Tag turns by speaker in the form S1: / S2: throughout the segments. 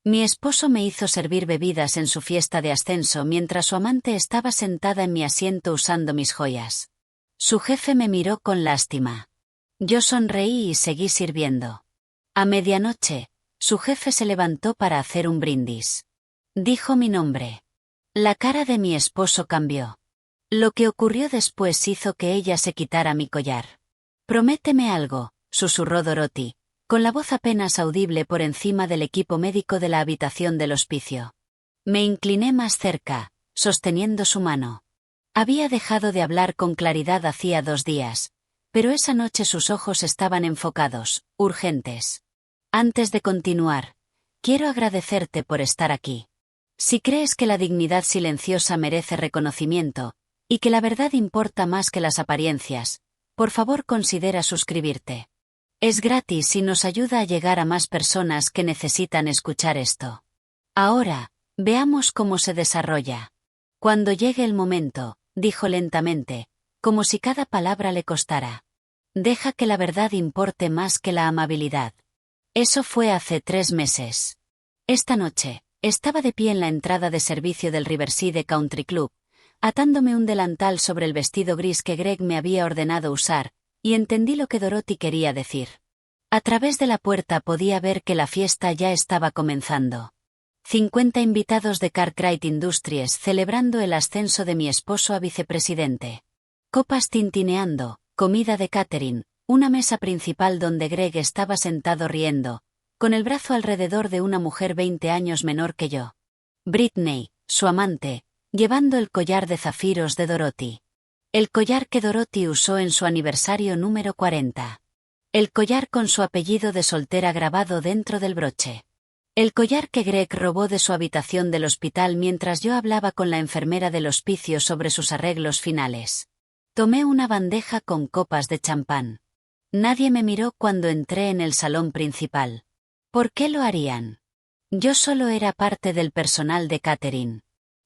S1: Mi esposo me hizo servir bebidas en su fiesta de ascenso mientras su amante estaba sentada en mi asiento usando mis joyas. Su jefe me miró con lástima. Yo sonreí y seguí sirviendo. A medianoche, su jefe se levantó para hacer un brindis. Dijo mi nombre. La cara de mi esposo cambió. Lo que ocurrió después hizo que ella se quitara mi collar. «Prométeme algo», susurró Dorothy, con la voz apenas audible por encima del equipo médico de la habitación del hospicio. Me incliné más cerca, sosteniendo su mano. Había dejado de hablar con claridad hacía 2 días, pero esa noche sus ojos estaban enfocados, urgentes. Antes de continuar, quiero agradecerte por estar aquí. Si crees que la dignidad silenciosa merece reconocimiento, y que la verdad importa más que las apariencias, por favor considera suscribirte. Es gratis y nos ayuda a llegar a más personas que necesitan escuchar esto. Ahora, veamos cómo se desarrolla. Cuando llegue el momento, dijo lentamente, como si cada palabra le costara. Deja que la verdad importe más que la amabilidad. Eso fue hace 3 meses. Esta noche, estaba de pie en la entrada de servicio del Riverside Country Club, atándome un delantal sobre el vestido gris que Greg me había ordenado usar, y entendí lo que Dorothy quería decir. A través de la puerta podía ver que la fiesta ya estaba comenzando. 50 invitados de Cartwright Industries celebrando el ascenso de mi esposo a vicepresidente. Copas tintineando, comida de catering, una mesa principal donde Greg estaba sentado riendo, con el brazo alrededor de una mujer 20 años menor que yo. Britney, su amante, llevando el collar de zafiros de Dorothy. El collar que Dorothy usó en su aniversario número 40. El collar con su apellido de soltera grabado dentro del broche. El collar que Greg robó de su habitación del hospital mientras yo hablaba con la enfermera del hospicio sobre sus arreglos finales. Tomé una bandeja con copas de champán. Nadie me miró cuando entré en el salón principal. ¿Por qué lo harían? Yo solo era parte del personal de catering.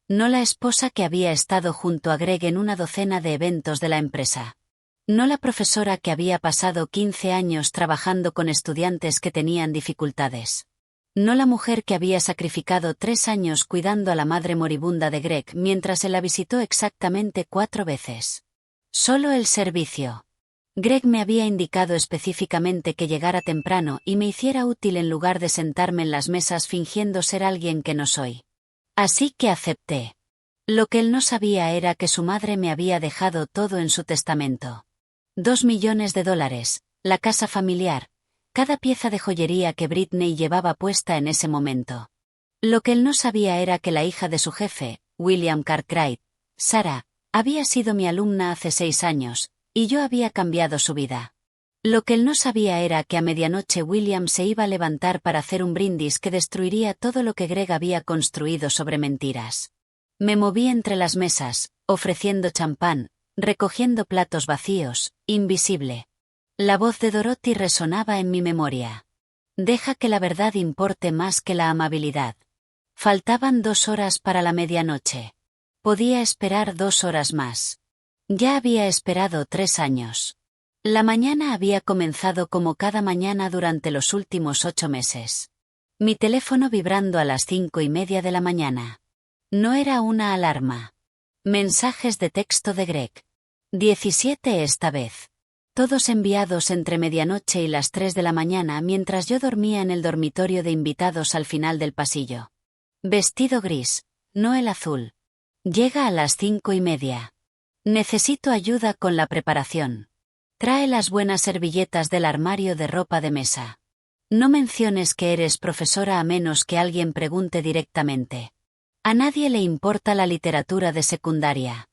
S1: No la esposa que había estado junto a Greg en una docena de eventos de la empresa. No la profesora que había pasado 15 años trabajando con estudiantes que tenían dificultades. No la mujer que había sacrificado 3 años cuidando a la madre moribunda de Greg mientras se la visitó exactamente 4 veces. Solo el servicio. Greg me había indicado específicamente que llegara temprano y me hiciera útil en lugar de sentarme en las mesas fingiendo ser alguien que no soy. Así que acepté. Lo que él no sabía era que su madre me había dejado todo en su testamento. $2 millones, la casa familiar, cada pieza de joyería que Britney llevaba puesta en ese momento. Lo que él no sabía era que la hija de su jefe, William Cartwright, Sarah, había sido mi alumna hace 6 años, y yo había cambiado su vida. Lo que él no sabía era que a medianoche William se iba a levantar para hacer un brindis que destruiría todo lo que Greg había construido sobre mentiras. Me moví entre las mesas, ofreciendo champán, recogiendo platos vacíos, invisible. La voz de Dorothy resonaba en mi memoria. Deja que la verdad importe más que la amabilidad. Faltaban 2 horas para la medianoche. Podía esperar 2 horas más. Ya había esperado 3 años. La mañana había comenzado como cada mañana durante los últimos 8 meses. Mi teléfono vibrando a las 5:30 de la mañana. No era una alarma. Mensajes de texto de Greg. 17 esta vez. Todos enviados entre medianoche y las 3 de la mañana mientras yo dormía en el dormitorio de invitados al final del pasillo. Vestido gris, no el azul. Llega a las 5:30. Necesito ayuda con la preparación. Trae las buenas servilletas del armario de ropa de mesa. No menciones que eres profesora a menos que alguien pregunte directamente. A nadie le importa la literatura de secundaria.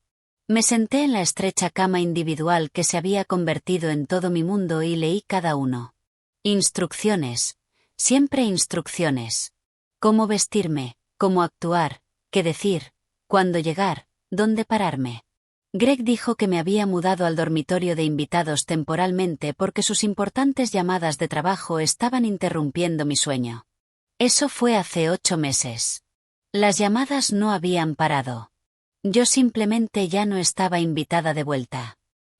S1: Me senté en la estrecha cama individual que se había convertido en todo mi mundo y leí cada uno. Instrucciones. Siempre instrucciones. Cómo vestirme, cómo actuar, qué decir, cuándo llegar, dónde pararme. Greg dijo que me había mudado al dormitorio de invitados temporalmente porque sus importantes llamadas de trabajo estaban interrumpiendo mi sueño. Eso fue hace 8 meses. Las llamadas no habían parado. Yo simplemente ya no estaba invitada de vuelta.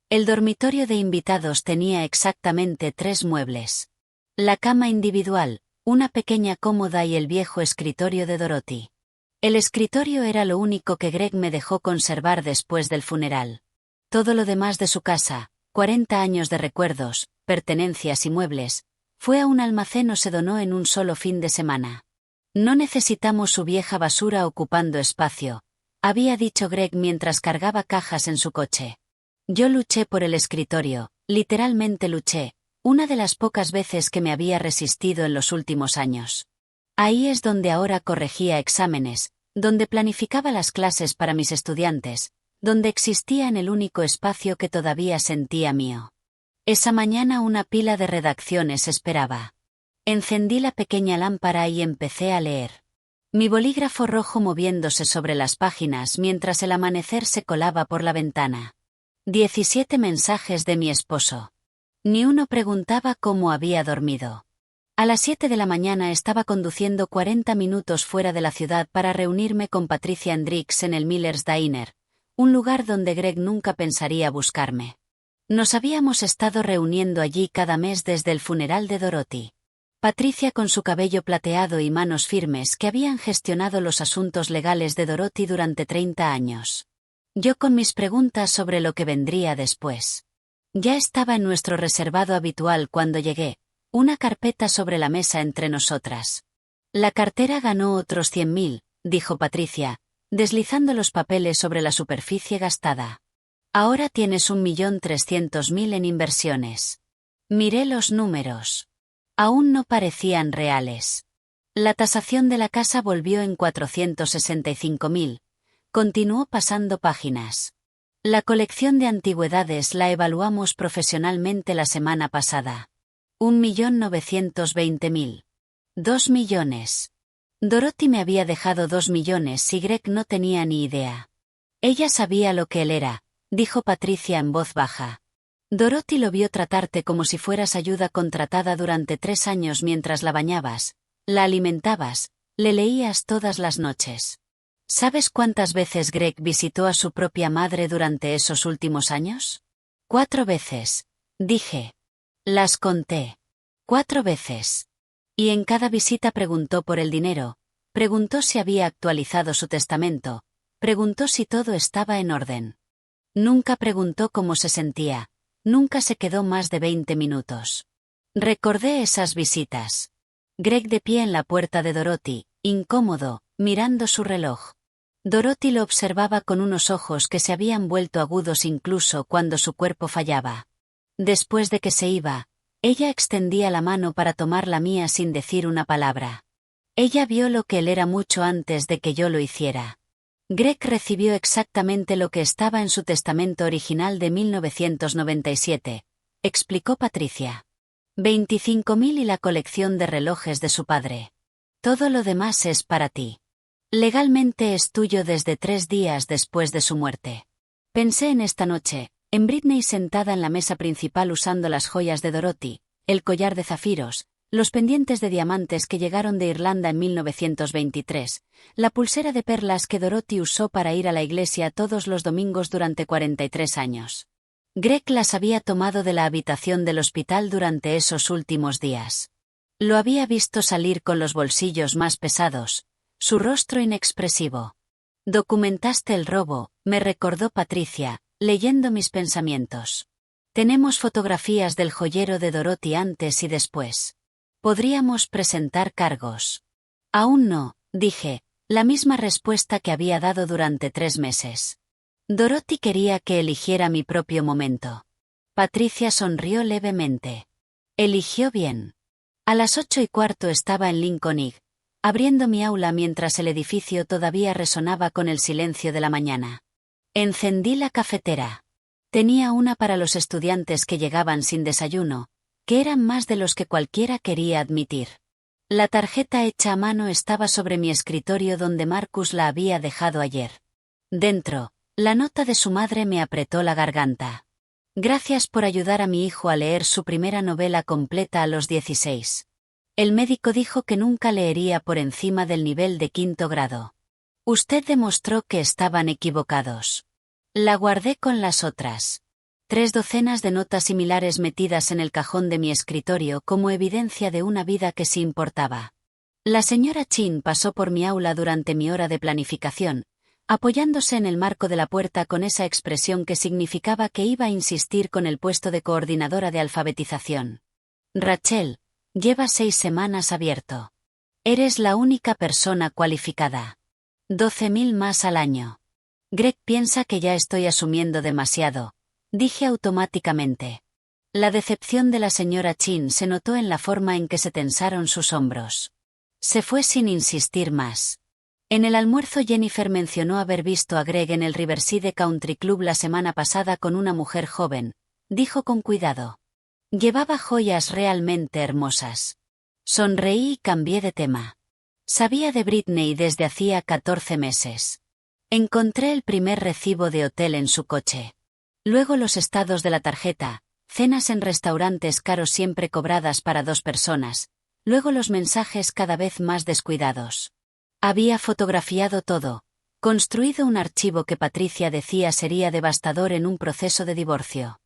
S1: El dormitorio de invitados tenía exactamente 3 muebles. La cama individual, una pequeña cómoda y el viejo escritorio de Dorothy. El escritorio era lo único que Greg me dejó conservar después del funeral. Todo lo demás de su casa, 40 años de recuerdos, pertenencias y muebles, fue a un almacén o se donó en un solo fin de semana. No necesitamos su vieja basura ocupando espacio, había dicho Greg mientras cargaba cajas en su coche. Yo luché por el escritorio, literalmente luché, una de las pocas veces que me había resistido en los últimos años. Ahí es donde ahora corregía exámenes, donde planificaba las clases para mis estudiantes, donde existía en el único espacio que todavía sentía mío. Esa mañana una pila de redacciones esperaba. Encendí la pequeña lámpara y empecé a leer. Mi bolígrafo rojo moviéndose sobre las páginas mientras el amanecer se colaba por la ventana. 17 mensajes de mi esposo. Ni uno preguntaba cómo había dormido. A las 7 de la mañana estaba conduciendo 40 minutos fuera de la ciudad para reunirme con Patricia Hendricks en el Miller's Diner, un lugar donde Greg nunca pensaría buscarme. Nos habíamos estado reuniendo allí cada mes desde el funeral de Dorothy. Patricia con su cabello plateado y manos firmes que habían gestionado los asuntos legales de Dorothy durante 30 años. Yo con mis preguntas sobre lo que vendría después. Ya estaba en nuestro reservado habitual cuando llegué, una carpeta sobre la mesa entre nosotras. La cartera ganó otros 100.000, dijo Patricia, deslizando los papeles sobre la superficie gastada. Ahora tienes 1.300.000 en inversiones. Miré los números. Aún no parecían reales. La tasación de la casa volvió en 465.000. Continuó pasando páginas. La colección de antigüedades la evaluamos profesionalmente la semana pasada. 1.920.000. 2 millones. Dorothy me había dejado 2 millones y Greg no tenía ni idea. Ella sabía lo que él era, dijo Patricia en voz baja. Dorothy lo vio tratarte como si fueras ayuda contratada durante 3 años mientras la bañabas, la alimentabas, le leías todas las noches. ¿Sabes cuántas veces Greg visitó a su propia madre durante esos últimos años? 4 veces, dije. Las conté. 4 veces. Y en cada visita preguntó por el dinero, preguntó si había actualizado su testamento, preguntó si todo estaba en orden. Nunca preguntó cómo se sentía, nunca se quedó más de 20 minutos. Recordé esas visitas. Greg de pie en la puerta de Dorothy, incómodo, mirando su reloj. Dorothy lo observaba con unos ojos que se habían vuelto agudos incluso cuando su cuerpo fallaba. Después de que se iba, ella extendía la mano para tomar la mía sin decir una palabra. Ella vio lo que él era mucho antes de que yo lo hiciera. Greg recibió exactamente lo que estaba en su testamento original de 1997, explicó Patricia. 25.000 y la colección de relojes de su padre. Todo lo demás es para ti. Legalmente es tuyo desde 3 días después de su muerte. Pensé en esta noche, en Britney sentada en la mesa principal usando las joyas de Dorothy, el collar de zafiros, los pendientes de diamantes que llegaron de Irlanda en 1923, la pulsera de perlas que Dorothy usó para ir a la iglesia todos los domingos durante 43 años. Greg las había tomado de la habitación del hospital durante esos últimos días. Lo había visto salir con los bolsillos más pesados, su rostro inexpresivo. Documentaste el robo, me recordó Patricia, leyendo mis pensamientos. Tenemos fotografías del joyero de Dorothy antes y después. Podríamos presentar cargos. Aún no, dije, la misma respuesta que había dado durante 3 meses. Dorothy quería que eligiera mi propio momento. Patricia sonrió levemente. Eligió bien. A las 8:15 estaba en Lincoln Inn, abriendo mi aula mientras el edificio todavía resonaba con el silencio de la mañana. Encendí la cafetera. Tenía una para los estudiantes que llegaban sin desayuno, que eran más de los que cualquiera quería admitir. La tarjeta hecha a mano estaba sobre mi escritorio donde Marcus la había dejado ayer. Dentro, la nota de su madre me apretó la garganta. Gracias por ayudar a mi hijo a leer su primera novela completa a los 16. El médico dijo que nunca leería por encima del nivel de 5º grado. Usted demostró que estaban equivocados. La guardé con las otras. 3 docenas de notas similares metidas en el cajón de mi escritorio como evidencia de una vida que sí importaba. La señora Chin pasó por mi aula durante mi hora de planificación, apoyándose en el marco de la puerta con esa expresión que significaba que iba a insistir con el puesto de coordinadora de alfabetización. Rachel, lleva 6 semanas abierto. Eres la única persona cualificada. 12.000 más al año. Greg piensa que ya estoy asumiendo demasiado, dije automáticamente. La decepción de la señora Chin se notó en la forma en que se tensaron sus hombros. Se fue sin insistir más. En el almuerzo Jennifer mencionó haber visto a Greg en el Riverside Country Club la semana pasada con una mujer joven, dijo con cuidado. Llevaba joyas realmente hermosas. Sonreí y cambié de tema. Sabía de Britney desde hacía 14 meses. Encontré el primer recibo de hotel en su coche. Luego los estados de la tarjeta, cenas en restaurantes caros siempre cobradas para 2 personas, luego los mensajes cada vez más descuidados. Había fotografiado todo, construido un archivo que Patricia decía sería devastador en un proceso de divorcio.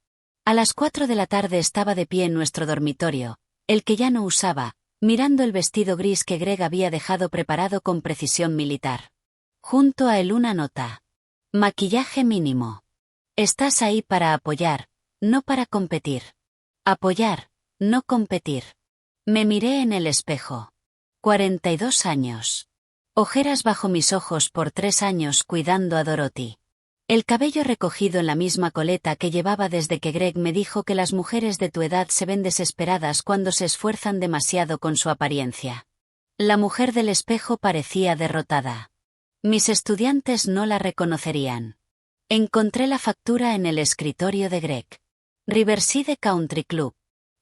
S1: A las 4 de la tarde estaba de pie en nuestro dormitorio, el que ya no usaba, mirando el vestido gris que Greg había dejado preparado con precisión militar. Junto a él una nota. Maquillaje mínimo. Estás ahí para apoyar, no para competir. Apoyar, no competir. Me miré en el espejo. 42 años. Ojeras bajo mis ojos por 3 años cuidando a Dorothy. El cabello recogido en la misma coleta que llevaba desde que Greg me dijo que las mujeres de tu edad se ven desesperadas cuando se esfuerzan demasiado con su apariencia. La mujer del espejo parecía derrotada. Mis estudiantes no la reconocerían. Encontré la factura en el escritorio de Greg. Riverside Country Club.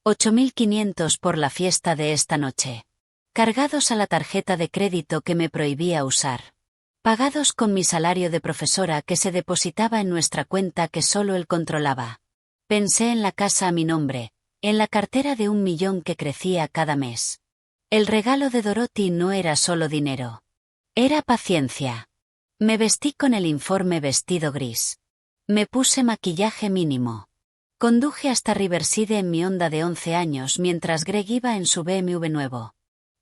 S1: 8.500 por la fiesta de esta noche. Cargados a la tarjeta de crédito que me prohibía usar. Pagados con mi salario de profesora que se depositaba en nuestra cuenta que solo él controlaba. Pensé en la casa a mi nombre, en la cartera de 1 millón que crecía cada mes. El regalo de Dorothy no era solo dinero. Era paciencia. Me vestí con el informe vestido gris. Me puse maquillaje mínimo. Conduje hasta Riverside en mi Honda de 11 años mientras Greg iba en su BMW nuevo.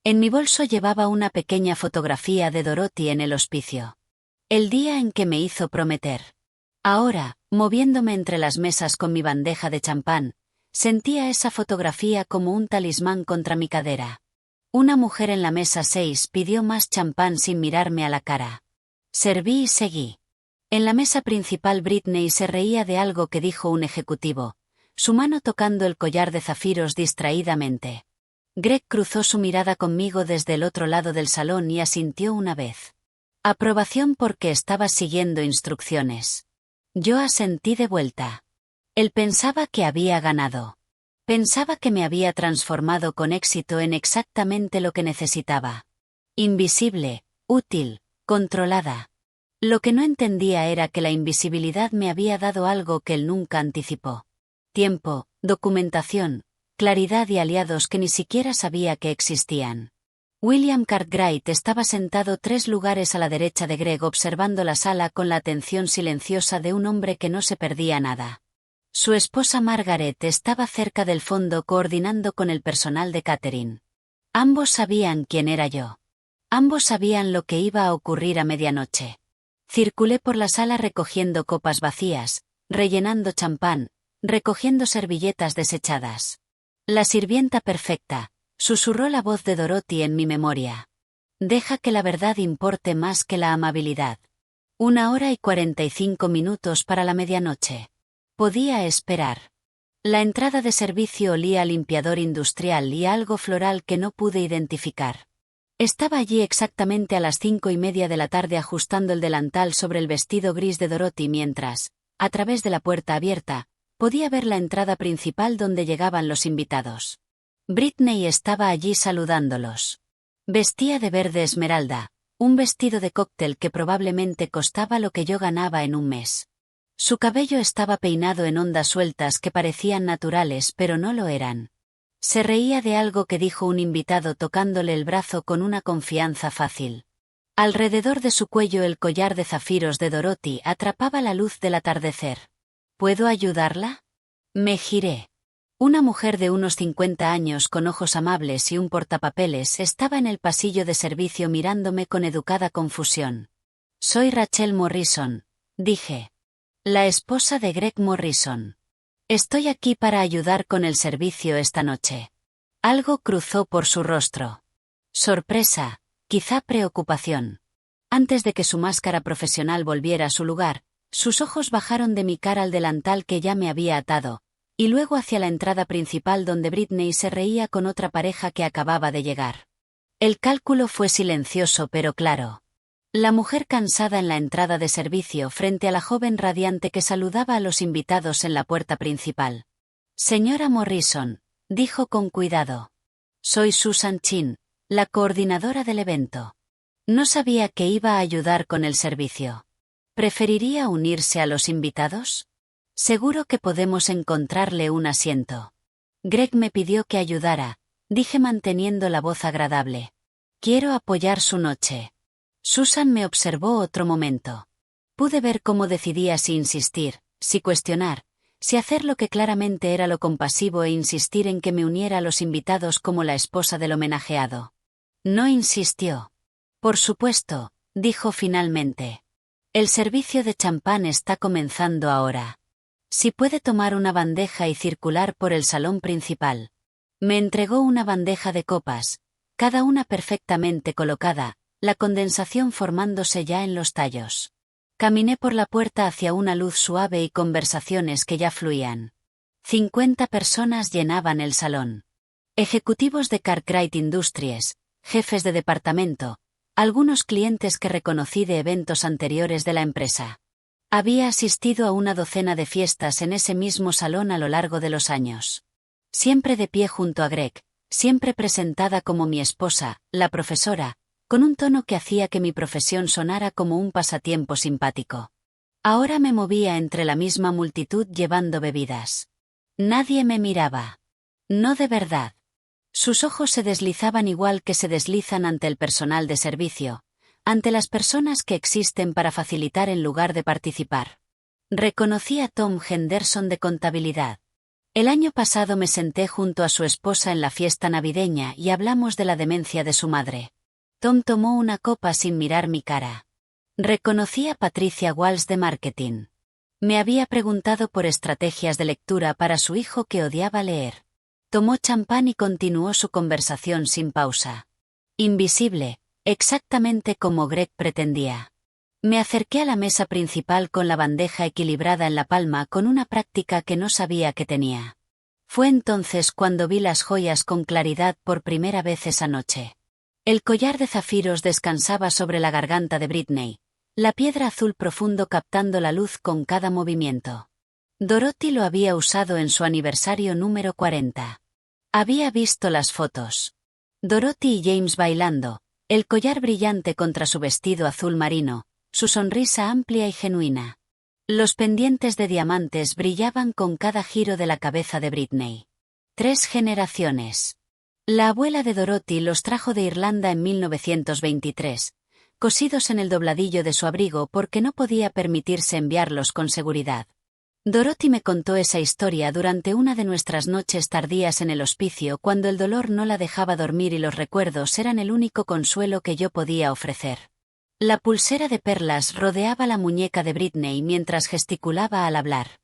S1: En mi bolso llevaba una pequeña fotografía de Dorothy en el hospicio. El día en que me hizo prometer. Ahora, moviéndome entre las mesas con mi bandeja de champán, sentía esa fotografía como un talismán contra mi cadera. Una mujer en la mesa 6 pidió más champán sin mirarme a la cara. Serví y seguí. En la mesa principal Britney se reía de algo que dijo un ejecutivo, su mano tocando el collar de zafiros distraídamente. Greg cruzó su mirada conmigo desde el otro lado del salón y asintió una vez. Aprobación porque estaba siguiendo instrucciones. Yo asentí de vuelta. Él pensaba que había ganado. Pensaba que me había transformado con éxito en exactamente lo que necesitaba. Invisible, útil, controlada. Lo que no entendía era que la invisibilidad me había dado algo que él nunca anticipó. Tiempo, documentación, claridad y aliados que ni siquiera sabía que existían. William Cartwright estaba sentado 3 lugares a la derecha de Greg observando la sala con la atención silenciosa de un hombre que no se perdía nada. Su esposa Margaret estaba cerca del fondo coordinando con el personal de catering. Ambos sabían quién era yo. Ambos sabían lo que iba a ocurrir a medianoche. Circulé por la sala recogiendo copas vacías, rellenando champán, recogiendo servilletas desechadas. La sirvienta perfecta, susurró la voz de Dorothy en mi memoria. Deja que la verdad importe más que la amabilidad. 1 hora y 45 minutos para la medianoche. Podía esperar. La entrada de servicio olía a limpiador industrial y a algo floral que no pude identificar. Estaba allí exactamente a las 5:30 de la tarde ajustando el delantal sobre el vestido gris de Dorothy mientras, a través de la puerta abierta, podía ver la entrada principal donde llegaban los invitados. Britney estaba allí saludándolos. Vestía de verde esmeralda, un vestido de cóctel que probablemente costaba lo que yo ganaba en un mes. Su cabello estaba peinado en ondas sueltas que parecían naturales pero no lo eran. Se reía de algo que dijo un invitado tocándole el brazo con una confianza fácil. Alrededor de su cuello el collar de zafiros de Dorothy atrapaba la luz del atardecer. ¿Puedo ayudarla? Me giré. Una mujer de unos 50 años con ojos amables y un portapapeles estaba en el pasillo de servicio mirándome con educada confusión. Soy Rachel Morrison, dije. La esposa de Greg Morrison. Estoy aquí para ayudar con el servicio esta noche. Algo cruzó por su rostro. Sorpresa, quizá preocupación. Antes de que su máscara profesional volviera a su lugar, sus ojos bajaron de mi cara al delantal que ya me había atado, y luego hacia la entrada principal donde Britney se reía con otra pareja que acababa de llegar. El cálculo fue silencioso pero claro. La mujer cansada en la entrada de servicio frente a la joven radiante que saludaba a los invitados en la puerta principal. Señora Morrison, dijo con cuidado. Soy Susan Chin, la coordinadora del evento. No sabía que iba a ayudar con el servicio. ¿Preferiría unirse a los invitados? Seguro que podemos encontrarle un asiento. Greg me pidió que ayudara, dije manteniendo la voz agradable. Quiero apoyar su noche. Susan me observó otro momento. Pude ver cómo decidía si insistir, si cuestionar, si hacer lo que claramente era lo compasivo e insistir en que me uniera a los invitados como la esposa del homenajeado. No insistió. Por supuesto, dijo finalmente. El servicio de champán está comenzando ahora. Si puede tomar una bandeja y circular por el salón principal. Me entregó una bandeja de copas, cada una perfectamente colocada, la condensación formándose ya en los tallos. Caminé por la puerta hacia una luz suave y conversaciones que ya fluían. 50 personas llenaban el salón. Ejecutivos de Cartwright Industries, jefes de departamento, algunos clientes que reconocí de eventos anteriores de la empresa. Había asistido a una docena de fiestas en ese mismo salón a lo largo de los años. Siempre de pie junto a Greg, siempre presentada como mi esposa, la profesora, con un tono que hacía que mi profesión sonara como un pasatiempo simpático. Ahora me movía entre la misma multitud llevando bebidas. Nadie me miraba. No de verdad. Sus ojos se deslizaban igual que se deslizan ante el personal de servicio, ante las personas que existen para facilitar en lugar de participar. Reconocí a Tom Henderson de contabilidad. El año pasado me senté junto a su esposa en la fiesta navideña y hablamos de la demencia de su madre. Tom tomó una copa sin mirar mi cara. Reconocí a Patricia Walsh de marketing. Me había preguntado por estrategias de lectura para su hijo que odiaba leer. Tomó champán y continuó su conversación sin pausa. Invisible, exactamente como Greg pretendía. Me acerqué a la mesa principal con la bandeja equilibrada en la palma con una práctica que no sabía que tenía. Fue entonces cuando vi las joyas con claridad por primera vez esa noche. El collar de zafiros descansaba sobre la garganta de Britney, la piedra azul profundo captando la luz con cada movimiento. Dorothy lo había usado en su aniversario número 40. Había visto las fotos. Dorothy y James bailando, el collar brillante contra su vestido azul marino, su sonrisa amplia y genuina. Los pendientes de diamantes brillaban con cada giro de la cabeza de Britney. 3 generaciones. La abuela de Dorothy los trajo de Irlanda en 1923, cosidos en el dobladillo de su abrigo porque no podía permitirse enviarlos con seguridad. Dorothy me contó esa historia durante una de nuestras noches tardías en el hospicio cuando el dolor no la dejaba dormir y los recuerdos eran el único consuelo que yo podía ofrecer. La pulsera de perlas rodeaba la muñeca de Britney mientras gesticulaba al hablar.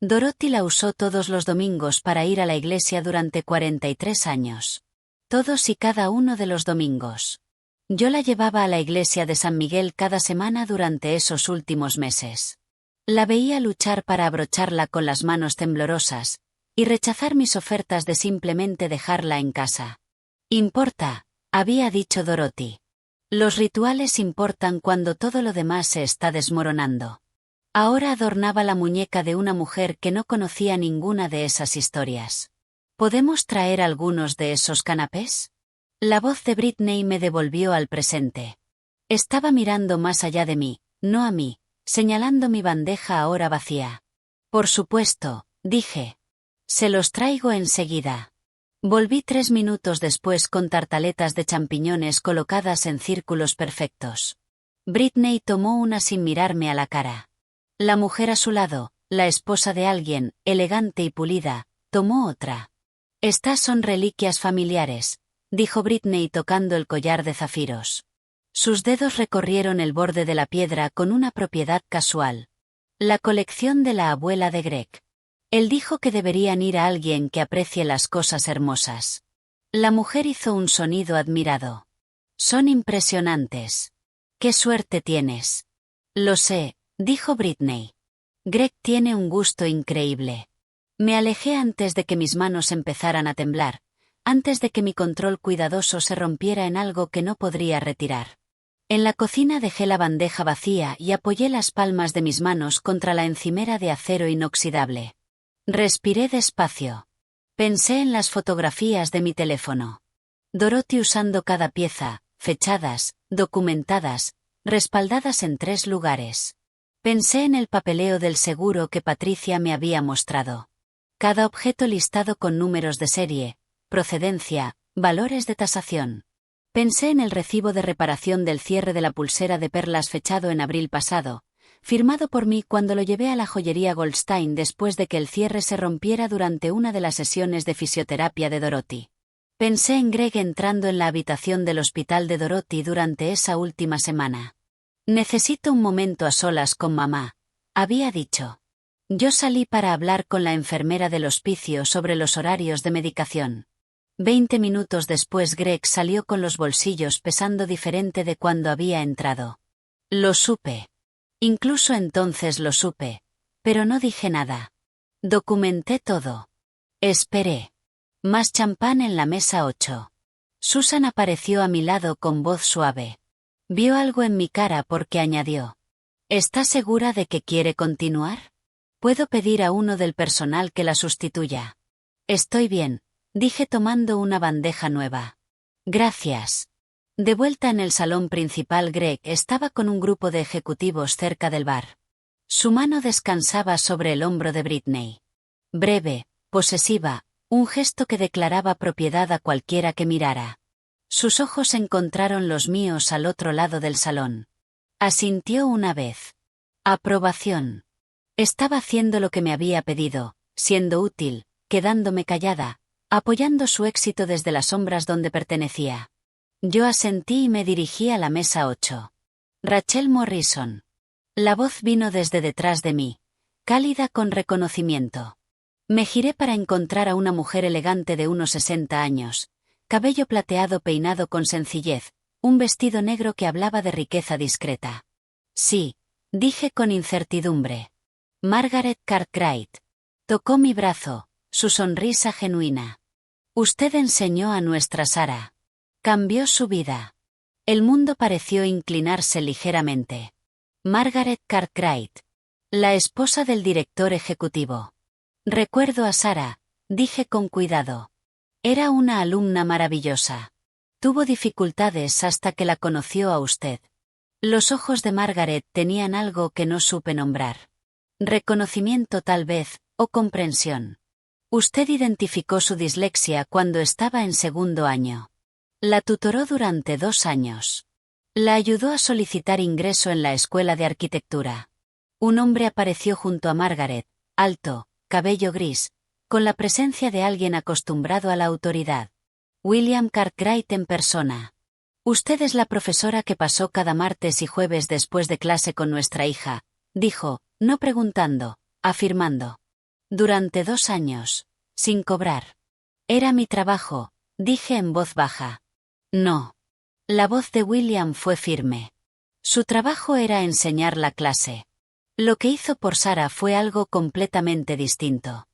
S1: Dorothy la usó todos los domingos para ir a la iglesia durante 43 años. Todos y cada uno de los domingos. Yo la llevaba a la iglesia de San Miguel cada semana durante esos últimos meses. La veía luchar para abrocharla con las manos temblorosas, y rechazar mis ofertas de simplemente dejarla en casa. Importa, había dicho Dorothy. Los rituales importan cuando todo lo demás se está desmoronando. Ahora adornaba la muñeca de una mujer que no conocía ninguna de esas historias. ¿Podemos traer algunos de esos canapés? La voz de Britney me devolvió al presente. Estaba mirando más allá de mí, no a mí, señalando mi bandeja ahora vacía. Por supuesto, dije. Se los traigo enseguida. Volví 3 minutos después con tartaletas de champiñones colocadas en círculos perfectos. Britney tomó una sin mirarme a la cara. La mujer a su lado, la esposa de alguien, elegante y pulida, tomó otra. Estas son reliquias familiares, dijo Britney tocando el collar de zafiros. Sus dedos recorrieron el borde de la piedra con una propiedad casual. La colección de la abuela de Greg. Él dijo que deberían ir a alguien que aprecie las cosas hermosas. La mujer hizo un sonido admirado. Son impresionantes. ¡Qué suerte tienes! Lo sé, dijo Britney. Greg tiene un gusto increíble. Me alejé antes de que mis manos empezaran a temblar, antes de que mi control cuidadoso se rompiera en algo que no podría retirar. En la cocina dejé la bandeja vacía y apoyé las palmas de mis manos contra la encimera de acero inoxidable. Respiré despacio. Pensé en las fotografías de mi teléfono. Dorothy usando cada pieza, fechadas, documentadas, respaldadas en 3 lugares. Pensé en el papeleo del seguro que Patricia me había mostrado. Cada objeto listado con números de serie, procedencia, valores de tasación. Pensé en el recibo de reparación del cierre de la pulsera de perlas fechado en abril pasado, firmado por mí cuando lo llevé a la joyería Goldstein después de que el cierre se rompiera durante una de las sesiones de fisioterapia de Dorothy. Pensé en Greg entrando en la habitación del hospital de Dorothy durante esa última semana. Necesito un momento a solas con mamá, había dicho. Yo salí para hablar con la enfermera del hospicio sobre los horarios de medicación. 20 minutos después Greg salió con los bolsillos pesando diferente de cuando había entrado. Lo supe. Incluso entonces lo supe, pero no dije nada. Documenté todo. Esperé. Más champán en la mesa 8. Susan apareció a mi lado con voz suave. Vio algo en mi cara porque añadió. ¿Está segura de que quiere continuar? Puedo pedir a uno del personal que la sustituya. Estoy bien, dije tomando una bandeja nueva. Gracias. De vuelta en el salón principal, Greg estaba con un grupo de ejecutivos cerca del bar. Su mano descansaba sobre el hombro de Britney. Breve, posesiva, un gesto que declaraba propiedad a cualquiera que mirara. Sus ojos encontraron los míos al otro lado del salón. Asintió una vez. Aprobación. Estaba haciendo lo que me había pedido, siendo útil, quedándome callada, apoyando su éxito desde las sombras donde pertenecía. Yo asentí y me dirigí a la mesa 8. Rachel Morrison. La voz vino desde detrás de mí, cálida con reconocimiento. Me giré para encontrar a una mujer elegante de unos 60 años, cabello plateado peinado con sencillez, un vestido negro que hablaba de riqueza discreta. Sí, dije con incertidumbre. Margaret Cartwright. Tocó mi brazo, su sonrisa genuina. Usted enseñó a nuestra Sara. Cambió su vida. El mundo pareció inclinarse ligeramente. Margaret Cartwright. La esposa del director ejecutivo. Recuerdo a Sara, dije con cuidado. Era una alumna maravillosa. Tuvo dificultades hasta que la conoció a usted. Los ojos de Margaret tenían algo que no supe nombrar. Reconocimiento tal vez, o comprensión. Usted identificó su dislexia cuando estaba en 2º año. La tutoró durante 2 años. La ayudó a solicitar ingreso en la escuela de arquitectura. Un hombre apareció junto a Margaret, alto, cabello gris, con la presencia de alguien acostumbrado a la autoridad. William Cartwright en persona. Usted es la profesora que pasó cada martes y jueves después de clase con nuestra hija, dijo, no preguntando, afirmando. Durante 2 años, sin cobrar. Era mi trabajo, dije en voz baja. No. La voz de William fue firme. Su trabajo era enseñar la clase. Lo que hizo por Sara fue algo completamente distinto.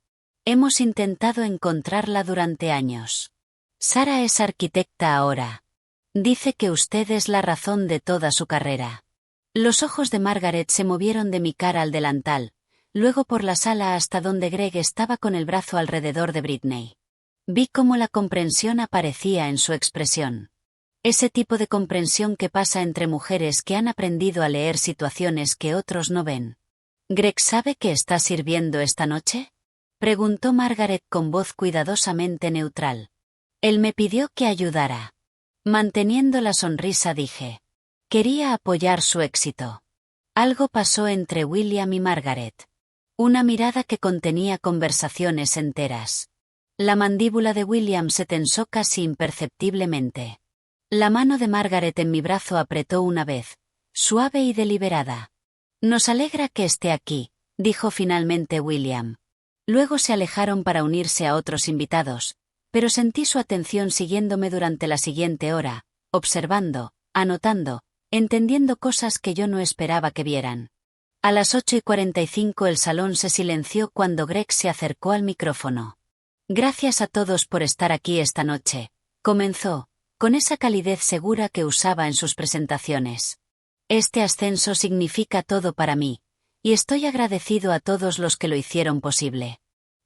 S1: Hemos intentado encontrarla durante años. Sara es arquitecta ahora. Dice que usted es la razón de toda su carrera. Los ojos de Margaret se movieron de mi cara al delantal, luego por la sala hasta donde Greg estaba con el brazo alrededor de Britney. Vi cómo la comprensión aparecía en su expresión. Ese tipo de comprensión que pasa entre mujeres que han aprendido a leer situaciones que otros no ven. ¿Greg sabe que está sirviendo esta noche? Preguntó Margaret con voz cuidadosamente neutral. Él me pidió que ayudara. Manteniendo la sonrisa dije. Quería apoyar su éxito. Algo pasó entre William y Margaret. Una mirada que contenía conversaciones enteras. La mandíbula de William se tensó casi imperceptiblemente. La mano de Margaret en mi brazo apretó una vez, suave y deliberada. Nos alegra que esté aquí, dijo finalmente William. Luego se alejaron para unirse a otros invitados, pero sentí su atención siguiéndome durante la siguiente hora, observando, anotando, entendiendo cosas que yo no esperaba que vieran. A las 8:45 el salón se silenció cuando Greg se acercó al micrófono. Gracias a todos por estar aquí esta noche, comenzó, con esa calidez segura que usaba en sus presentaciones. Este ascenso significa todo para mí, y estoy agradecido a todos los que lo hicieron posible.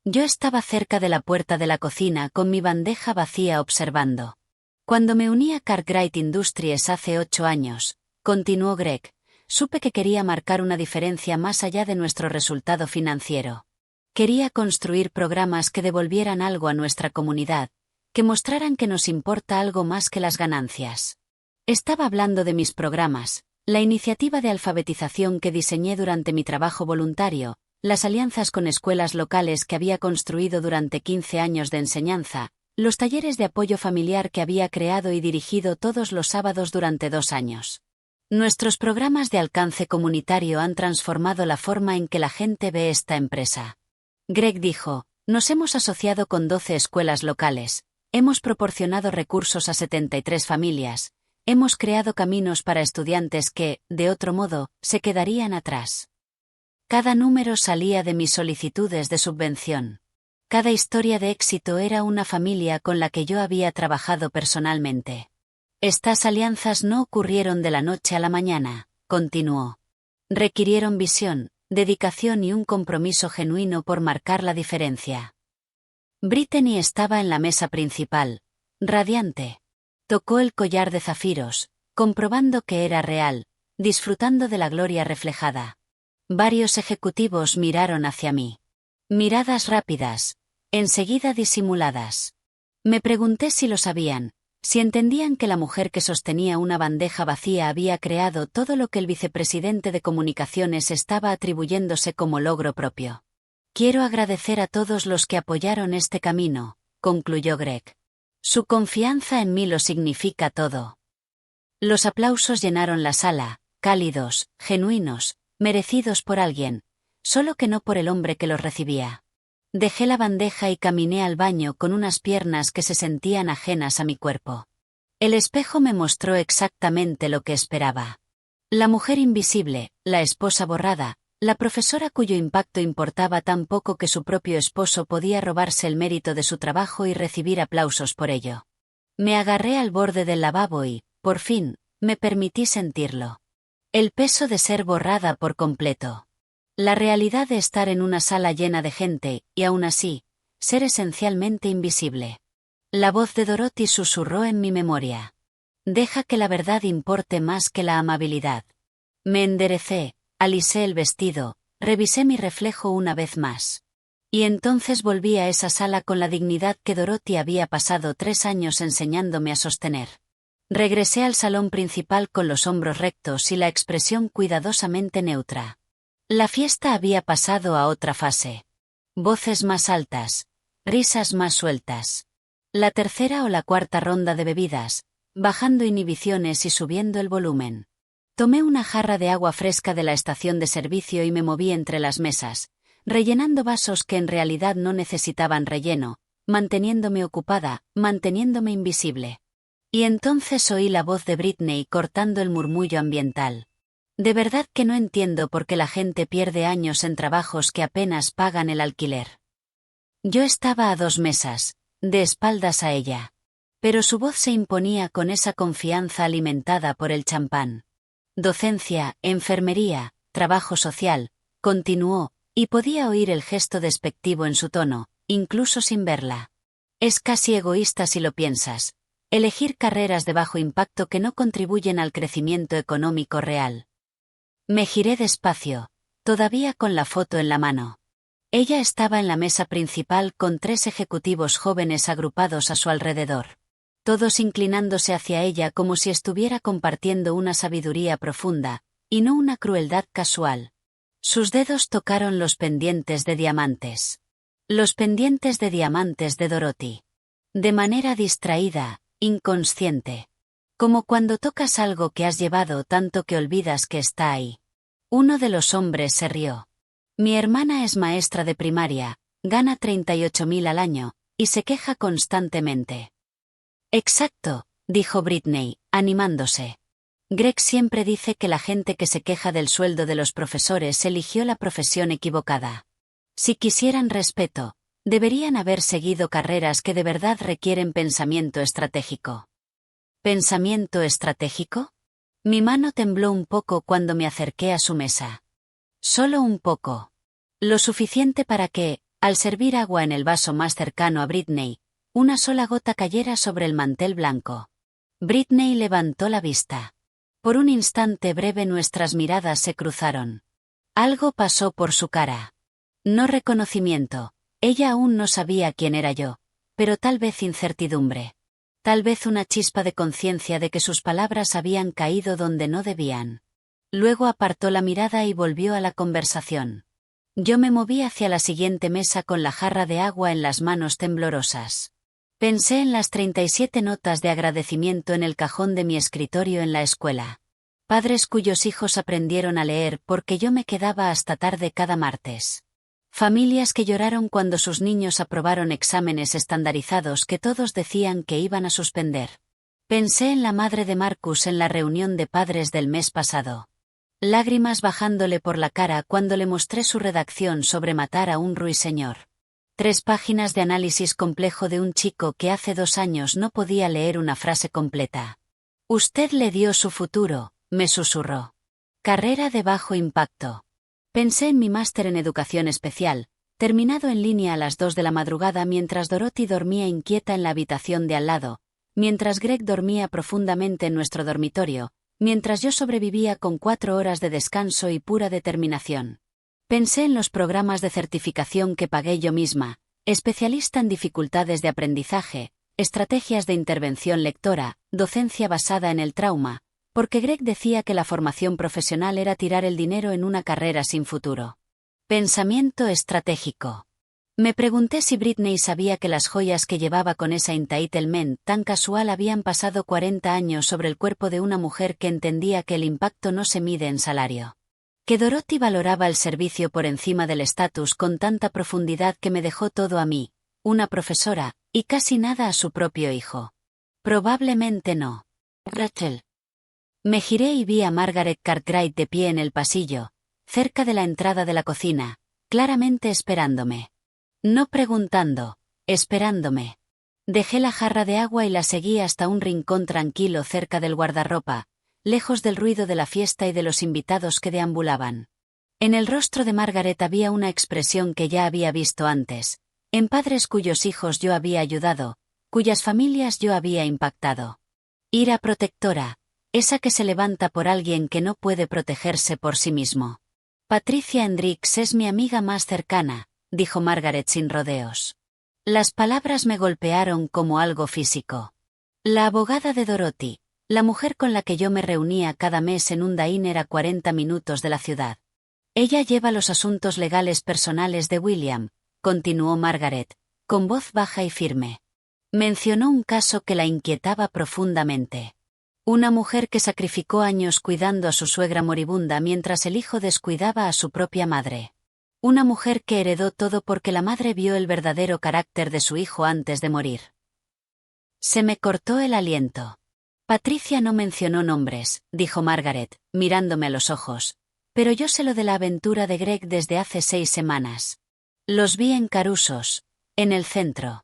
S1: Yo estaba cerca de la puerta de la cocina con mi bandeja vacía observando. Cuando me uní a Cartwright Industries hace 8 años, continuó Greg, supe que quería marcar una diferencia más allá de nuestro resultado financiero. Quería construir programas que devolvieran algo a nuestra comunidad, que mostraran que nos importa algo más que las ganancias. Estaba hablando de mis programas, la iniciativa de alfabetización que diseñé durante mi trabajo voluntario, las alianzas con escuelas locales que había construido durante 15 años de enseñanza, los talleres de apoyo familiar que había creado y dirigido todos los sábados durante 2 años. Nuestros programas de alcance comunitario han transformado la forma en que la gente ve esta empresa. Greg dijo, nos hemos asociado con 12 escuelas locales, hemos proporcionado recursos a 73 familias, hemos creado caminos para estudiantes que, de otro modo, se quedarían atrás. Cada número salía de mis solicitudes de subvención. Cada historia de éxito era una familia con la que yo había trabajado personalmente. Estas alianzas no ocurrieron de la noche a la mañana, continuó. Requirieron visión, dedicación y un compromiso genuino por marcar la diferencia. Brittany estaba en la mesa principal, radiante. Tocó el collar de zafiros, comprobando que era real, disfrutando de la gloria reflejada. Varios ejecutivos miraron hacia mí. Miradas rápidas, enseguida disimuladas. Me pregunté si lo sabían, si entendían que la mujer que sostenía una bandeja vacía había creado todo lo que el vicepresidente de comunicaciones estaba atribuyéndose como logro propio. Quiero agradecer a todos los que apoyaron este camino, concluyó Greg. Su confianza en mí lo significa todo. Los aplausos llenaron la sala, cálidos, genuinos, merecidos por alguien, solo que no por el hombre que los recibía. Dejé la bandeja y caminé al baño con unas piernas que se sentían ajenas a mi cuerpo. El espejo me mostró exactamente lo que esperaba. La mujer invisible, la esposa borrada, la profesora cuyo impacto importaba tan poco que su propio esposo podía robarse el mérito de su trabajo y recibir aplausos por ello. Me agarré al borde del lavabo y, por fin, me permití sentirlo. El peso de ser borrada por completo. La realidad de estar en una sala llena de gente, y aún así, ser esencialmente invisible. La voz de Dorothy susurró en mi memoria. Deja que la verdad importe más que la amabilidad. Me enderecé, alisé el vestido, revisé mi reflejo una vez más. Y entonces volví a esa sala con la dignidad que Dorothy había pasado 3 años enseñándome a sostener. Regresé al salón principal con los hombros rectos y la expresión cuidadosamente neutra. La fiesta había pasado a otra fase. Voces más altas, risas más sueltas. La tercera o la cuarta ronda de bebidas, bajando inhibiciones y subiendo el volumen. Tomé una jarra de agua fresca de la estación de servicio y me moví entre las mesas, rellenando vasos que en realidad no necesitaban relleno, manteniéndome ocupada, manteniéndome invisible. Y entonces oí la voz de Brittany cortando el murmullo ambiental. De verdad que no entiendo por qué la gente pierde años en trabajos que apenas pagan el alquiler. Yo estaba a 2 mesas, de espaldas a ella. Pero su voz se imponía con esa confianza alimentada por el champán. Docencia, enfermería, trabajo social, continuó, y podía oír el gesto despectivo en su tono, incluso sin verla. Es casi egoísta si lo piensas. Elegir carreras de bajo impacto que no contribuyen al crecimiento económico real. Me giré despacio, todavía con la foto en la mano. Ella estaba en la mesa principal con 3 ejecutivos jóvenes agrupados a su alrededor. Todos inclinándose hacia ella como si estuviera compartiendo una sabiduría profunda, y no una crueldad casual. Sus dedos tocaron los pendientes de diamantes. Los pendientes de diamantes de Dorothy. De manera distraída, inconsciente. Como cuando tocas algo que has llevado tanto que olvidas que está ahí. Uno de los hombres se rió. Mi hermana es maestra de primaria, gana 38.000 al año, y se queja constantemente. Exacto, dijo Britney, animándose. Greg siempre dice que la gente que se queja del sueldo de los profesores eligió la profesión equivocada. Si quisieran respeto, deberían haber seguido carreras que de verdad requieren pensamiento estratégico. ¿Pensamiento estratégico? Mi mano tembló un poco cuando me acerqué a su mesa. Solo un poco. Lo suficiente para que, al servir agua en el vaso más cercano a Britney, una sola gota cayera sobre el mantel blanco. Britney levantó la vista. Por un instante breve nuestras miradas se cruzaron. Algo pasó por su cara. No reconocimiento, ella aún no sabía quién era yo, pero tal vez incertidumbre. Tal vez una chispa de conciencia de que sus palabras habían caído donde no debían. Luego apartó la mirada y volvió a la conversación. Yo me moví hacia la siguiente mesa con la jarra de agua en las manos temblorosas. Pensé en las 37 notas de agradecimiento en el cajón de mi escritorio en la escuela. Padres cuyos hijos aprendieron a leer porque yo me quedaba hasta tarde cada martes. Familias que lloraron cuando sus niños aprobaron exámenes estandarizados que todos decían que iban a suspender. Pensé en la madre de Marcus en la reunión de padres del mes pasado. Lágrimas bajándole por la cara cuando le mostré su redacción sobre matar a un ruiseñor. 3 páginas de análisis complejo de un chico que hace 2 años no podía leer una frase completa. Usted le dio su futuro, me susurró. Carrera de bajo impacto. Pensé en mi máster en educación especial, terminado en línea a las 2 de la madrugada mientras Dorothy dormía inquieta en la habitación de al lado, mientras Greg dormía profundamente en nuestro dormitorio, mientras yo sobrevivía con 4 horas de descanso y pura determinación. Pensé en los programas de certificación que pagué yo misma, especialista en dificultades de aprendizaje, estrategias de intervención lectora, docencia basada en el trauma, porque Greg decía que la formación profesional era tirar el dinero en una carrera sin futuro. Pensamiento estratégico. Me pregunté si Britney sabía que las joyas que llevaba con esa entitlement tan casual habían pasado 40 años sobre el cuerpo de una mujer que entendía que el impacto no se mide en salario. Que Dorothy valoraba el servicio por encima del estatus con tanta profundidad que me dejó todo a mí, una profesora, y casi nada a su propio hijo. Probablemente no. Rachel. Me giré y vi a Margaret Cartwright de pie en el pasillo, cerca de la entrada de la cocina, claramente esperándome. No preguntando, esperándome. Dejé la jarra de agua y la seguí hasta un rincón tranquilo cerca del guardarropa, lejos del ruido de la fiesta y de los invitados que deambulaban. En el rostro de Margaret había una expresión que ya había visto antes, en padres cuyos hijos yo había ayudado, cuyas familias yo había impactado. Ira protectora, esa que se levanta por alguien que no puede protegerse por sí mismo. Patricia Hendricks es mi amiga más cercana, dijo Margaret sin rodeos. Las palabras me golpearon como algo físico. La abogada de Dorothy, la mujer con la que yo me reunía cada mes en un diner a 40 minutos de la ciudad. Ella lleva los asuntos legales personales de William, continuó Margaret, con voz baja y firme. Mencionó un caso que la inquietaba profundamente. Una mujer que sacrificó años cuidando a su suegra moribunda mientras el hijo descuidaba a su propia madre. Una mujer que heredó todo porque la madre vio el verdadero carácter de su hijo antes de morir. Se me cortó el aliento. Patricia no mencionó nombres, dijo Margaret, mirándome a los ojos, pero yo sé lo de la aventura de Greg desde hace 6 semanas. Los vi en Carusos, en el centro.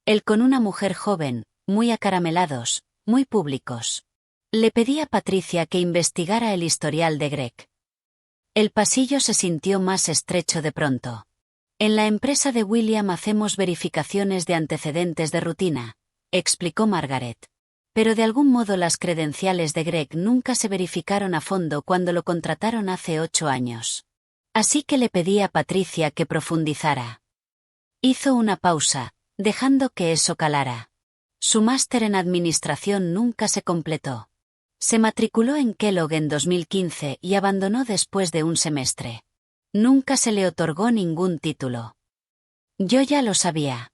S1: Él con una mujer joven, muy acaramelados, muy públicos. Le pedí a Patricia que investigara el historial de Greg. El pasillo se sintió más estrecho de pronto. En la empresa de William hacemos verificaciones de antecedentes de rutina, explicó Margaret. Pero de algún modo las credenciales de Greg nunca se verificaron a fondo cuando lo contrataron hace 8 años. Así que le pedí a Patricia que profundizara. Hizo una pausa, dejando que eso calara. Su máster en administración nunca se completó. Se matriculó en Kellogg en 2015 y abandonó después de un semestre. Nunca se le otorgó ningún título. Yo ya lo sabía.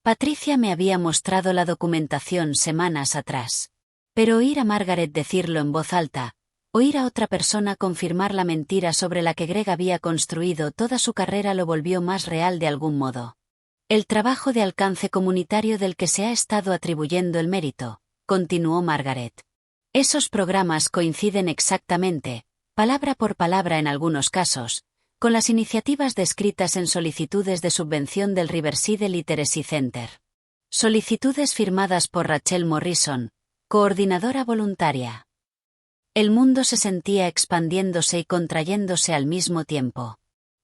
S1: Patricia me había mostrado la documentación semanas atrás. Pero oír a Margaret decirlo en voz alta, oír a otra persona confirmar la mentira sobre la que Greg había construido toda su carrera lo volvió más real de algún modo. El trabajo de alcance comunitario del que se ha estado atribuyendo el mérito, continuó Margaret. Esos programas coinciden exactamente, palabra por palabra en algunos casos, con las iniciativas descritas en solicitudes de subvención del Riverside Literacy Center. Solicitudes firmadas por Rachel Morrison, coordinadora voluntaria. El mundo se sentía expandiéndose y contrayéndose al mismo tiempo.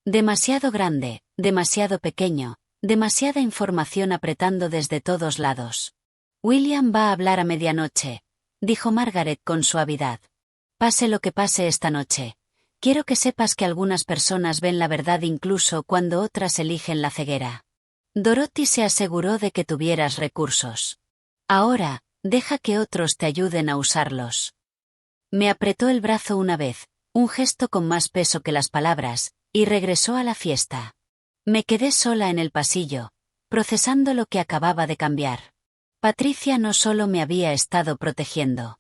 S1: Demasiado grande, demasiado pequeño, demasiada información apretando desde todos lados. William va a hablar a medianoche, dijo Margaret con suavidad. Pase lo que pase esta noche. Quiero que sepas que algunas personas ven la verdad incluso cuando otras eligen la ceguera. Dorothy se aseguró de que tuvieras recursos. Ahora, deja que otros te ayuden a usarlos. Me apretó el brazo una vez, un gesto con más peso que las palabras, y regresó a la fiesta. Me quedé sola en el pasillo, procesando lo que acababa de cambiar. Patricia no solo me había estado protegiendo.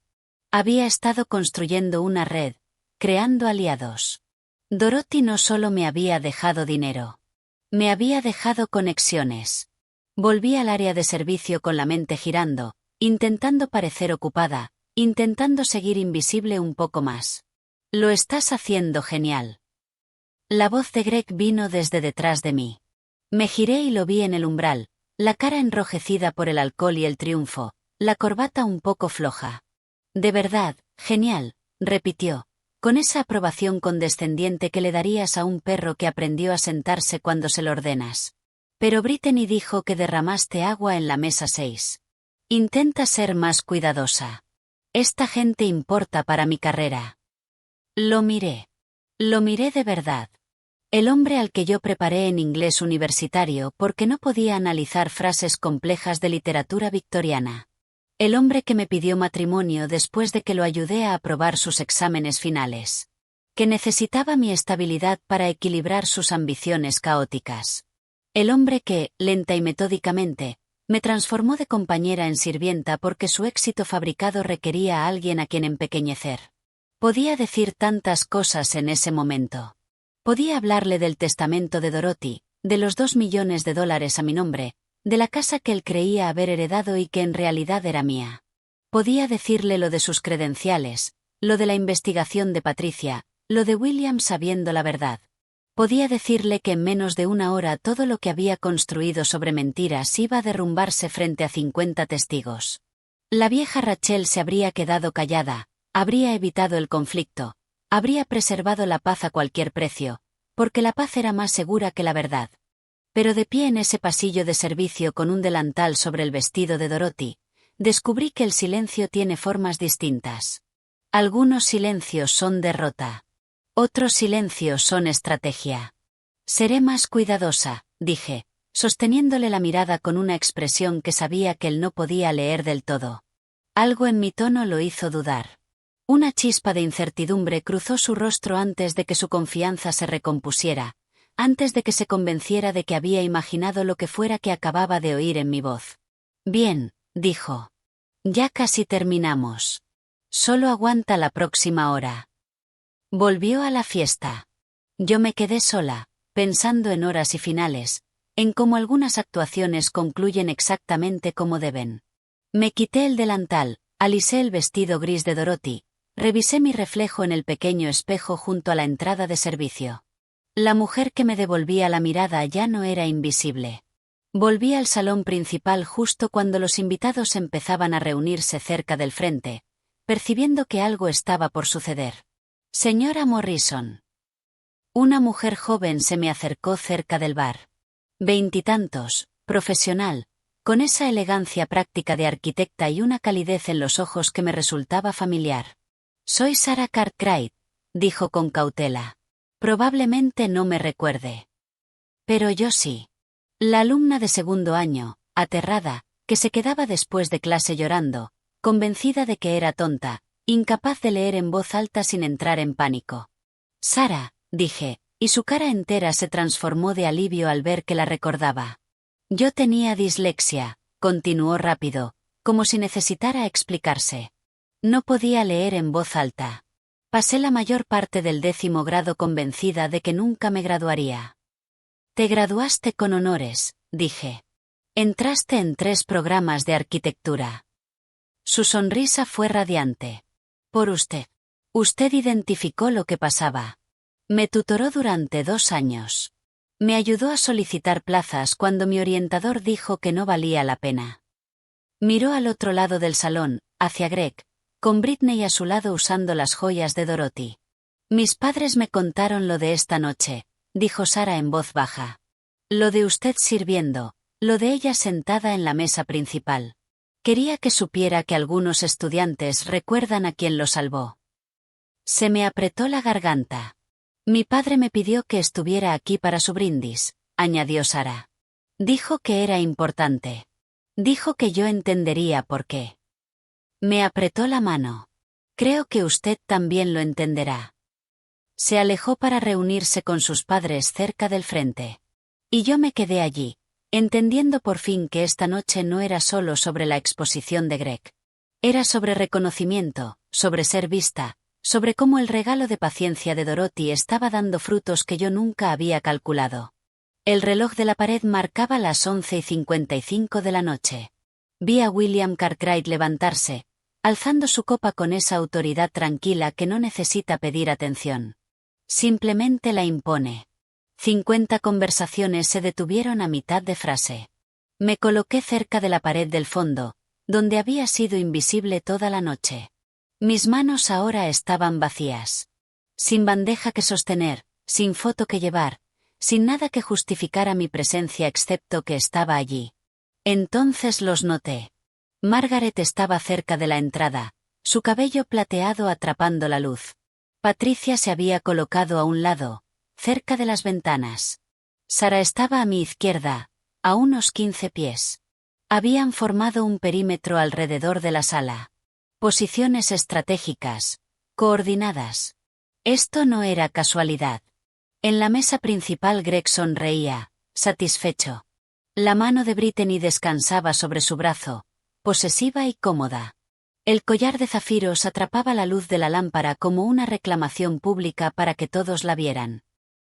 S1: Había estado construyendo una red, creando aliados. Dorothy no solo me había dejado dinero. Me había dejado conexiones. Volví al área de servicio con la mente girando, intentando parecer ocupada, intentando seguir invisible un poco más. Lo estás haciendo genial. La voz de Greg vino desde detrás de mí. Me giré y lo vi en el umbral, la cara enrojecida por el alcohol y el triunfo, la corbata un poco floja. De verdad, genial, repitió, con esa aprobación condescendiente que le darías a un perro que aprendió a sentarse cuando se lo ordenas. Pero Brittany dijo que derramaste agua en la mesa 6. Intenta ser más cuidadosa. Esta gente importa para mi carrera. Lo miré. Lo miré de verdad. El hombre al que yo preparé en inglés universitario porque no podía analizar frases complejas de literatura victoriana. El hombre que me pidió matrimonio después de que lo ayudé a aprobar sus exámenes finales. Que necesitaba mi estabilidad para equilibrar sus ambiciones caóticas. El hombre que, lenta y metódicamente, me transformó de compañera en sirvienta porque su éxito fabricado requería a alguien a quien empequeñecer. Podía decir tantas cosas en ese momento. Podía hablarle del testamento de Dorothy, de los $2 millones a mi nombre, de la casa que él creía haber heredado y que en realidad era mía. Podía decirle lo de sus credenciales, lo de la investigación de Patricia, lo de William sabiendo la verdad. Podía decirle que en menos de una hora todo lo que había construido sobre mentiras iba a derrumbarse frente a 50 testigos. La vieja Rachel se habría quedado callada, habría evitado el conflicto, habría preservado la paz a cualquier precio, porque la paz era más segura que la verdad. Pero de pie en ese pasillo de servicio con un delantal sobre el vestido de Dorothy, descubrí que el silencio tiene formas distintas. Algunos silencios son derrota. Otros silencios son estrategia. Seré más cuidadosa, dije, sosteniéndole la mirada con una expresión que sabía que él no podía leer del todo. Algo en mi tono lo hizo dudar. Una chispa de incertidumbre cruzó su rostro antes de que su confianza se recompusiera, antes de que se convenciera de que había imaginado lo que fuera que acababa de oír en mi voz. Bien, dijo. Ya casi terminamos. Solo aguanta la próxima hora. Volvió a la fiesta. Yo me quedé sola, pensando en horas y finales, en cómo algunas actuaciones concluyen exactamente como deben. Me quité el delantal, alisé el vestido gris de Dorothy, revisé mi reflejo en el pequeño espejo junto a la entrada de servicio. La mujer que me devolvía la mirada ya no era invisible. Volví al salón principal justo cuando los invitados empezaban a reunirse cerca del frente, percibiendo que algo estaba por suceder. Señora Morrison. Una mujer joven se me acercó cerca del bar. Veintitantos, profesional, con esa elegancia práctica de arquitecta y una calidez en los ojos que me resultaba familiar. Soy Sarah Cartwright, dijo con cautela. Probablemente no me recuerde. Pero yo sí. La alumna de segundo año, aterrada, que se quedaba después de clase llorando, convencida de que era tonta, incapaz de leer en voz alta sin entrar en pánico. Sarah, dije, y su cara entera se transformó de alivio al ver que la recordaba. Yo tenía dislexia, continuó rápido, como si necesitara explicarse. No podía leer en voz alta. Pasé la mayor parte del 10º grado convencida de que nunca me graduaría. Te graduaste con honores, dije. Entraste en 3 programas de arquitectura. Su sonrisa fue radiante. Por usted. Usted identificó lo que pasaba. Me tutoró durante 2 años. Me ayudó a solicitar plazas cuando mi orientador dijo que no valía la pena. Miró al otro lado del salón, hacia Greg, con Britney a su lado usando las joyas de Dorothy. Mis padres me contaron lo de esta noche, dijo Sara en voz baja. Lo de usted sirviendo, lo de ella sentada en la mesa principal. Quería que supiera que algunos estudiantes recuerdan a quien lo salvó. Se me apretó la garganta. Mi padre me pidió que estuviera aquí para su brindis, añadió Sara. Dijo que era importante. Dijo que yo entendería por qué. Me apretó la mano. Creo que usted también lo entenderá. Se alejó para reunirse con sus padres cerca del frente. Y yo me quedé allí, entendiendo por fin que esta noche no era solo sobre la exposición de Greg. Era sobre reconocimiento, sobre ser vista, sobre cómo el regalo de paciencia de Dorothy estaba dando frutos que yo nunca había calculado. El reloj de la pared marcaba las 11:55 de la noche. Vi a William Cartwright levantarse, alzando su copa con esa autoridad tranquila que no necesita pedir atención. Simplemente la impone. 50 conversaciones se detuvieron a mitad de frase. Me coloqué cerca de la pared del fondo, donde había sido invisible toda la noche. Mis manos ahora estaban vacías. Sin bandeja que sostener, sin foto que llevar, sin nada que justificara mi presencia excepto que estaba allí. Entonces los noté. Margaret estaba cerca de la entrada, su cabello plateado atrapando la luz. Patricia se había colocado a un lado, cerca de las ventanas. Sara estaba a mi izquierda, a unos 15 pies. Habían formado un perímetro alrededor de la sala. Posiciones estratégicas, coordinadas. Esto no era casualidad. En la mesa principal Greg sonreía, satisfecho. La mano de Brittany descansaba sobre su brazo, posesiva y cómoda. El collar de zafiros atrapaba la luz de la lámpara como una reclamación pública para que todos la vieran.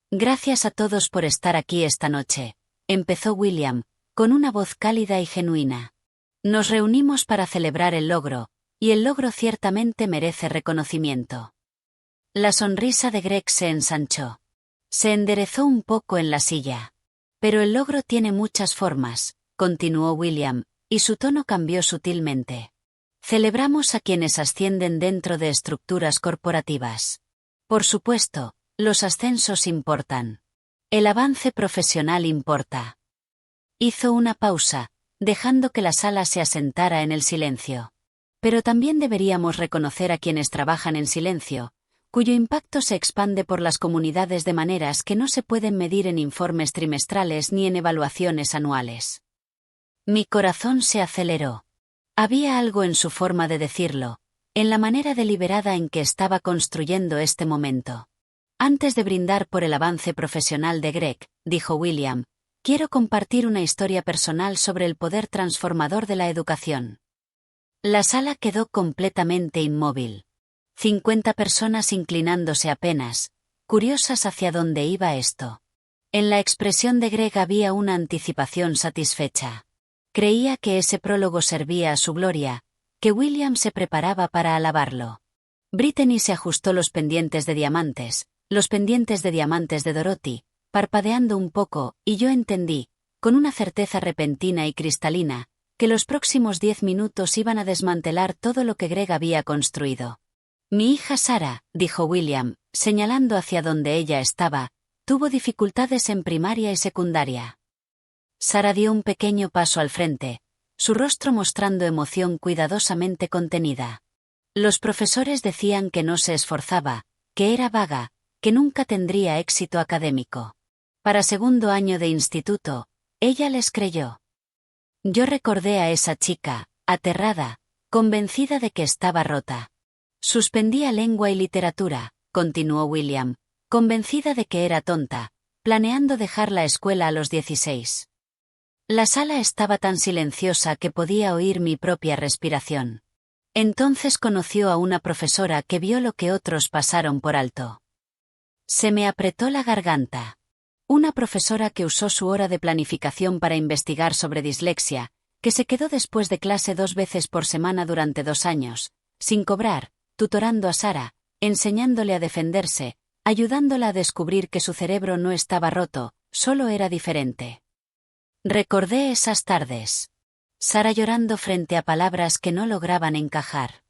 S1: Gracias a todos por estar aquí esta noche, empezó William, con una voz cálida y genuina. Nos reunimos para celebrar el logro, y el logro ciertamente merece reconocimiento. La sonrisa de Greg se ensanchó. Se enderezó un poco en la silla. Pero el logro tiene muchas formas, continuó William, y su tono cambió sutilmente. Celebramos a quienes ascienden dentro de estructuras corporativas. Por supuesto, los ascensos importan. El avance profesional importa. Hizo una pausa, dejando que la sala se asentara en el silencio. Pero también deberíamos reconocer a quienes trabajan en silencio, cuyo impacto se expande por las comunidades de maneras que no se pueden medir en informes trimestrales ni en evaluaciones anuales. Mi corazón se aceleró. Había algo en su forma de decirlo, en la manera deliberada en que estaba construyendo este momento. Antes de brindar por el avance profesional de Greg, dijo William, quiero compartir una historia personal sobre el poder transformador de la educación. La sala quedó completamente inmóvil. 50 personas inclinándose apenas, curiosas hacia dónde iba esto. En la expresión de Greg había una anticipación satisfecha. Creía que ese prólogo servía a su gloria, que William se preparaba para alabarlo. Brittany se ajustó los pendientes de diamantes de Dorothy, parpadeando un poco, y yo entendí, con una certeza repentina y cristalina, que los próximos 10 minutos iban a desmantelar todo lo que Greg había construido. Mi hija Sara, dijo William, señalando hacia donde ella estaba, tuvo dificultades en primaria y secundaria. Sara dio un pequeño paso al frente, su rostro mostrando emoción cuidadosamente contenida. Los profesores decían que no se esforzaba, que era vaga, que nunca tendría éxito académico. Para segundo año de instituto, ella les creyó. Yo recordé a esa chica, aterrada, convencida de que estaba rota. Suspendía lengua y literatura, continuó William, convencida de que era tonta, planeando dejar la escuela a los 16. La sala estaba tan silenciosa que podía oír mi propia respiración. Entonces conoció a una profesora que vio lo que otros pasaron por alto. Se me apretó la garganta. Una profesora que usó su hora de planificación para investigar sobre dislexia, que se quedó después de clase 2 veces por semana durante 2 años, sin cobrar, tutorando a Sara, enseñándole a defenderse, ayudándola a descubrir que su cerebro no estaba roto, solo era diferente. Recordé esas tardes. Sara llorando frente a palabras que no lograban encajar.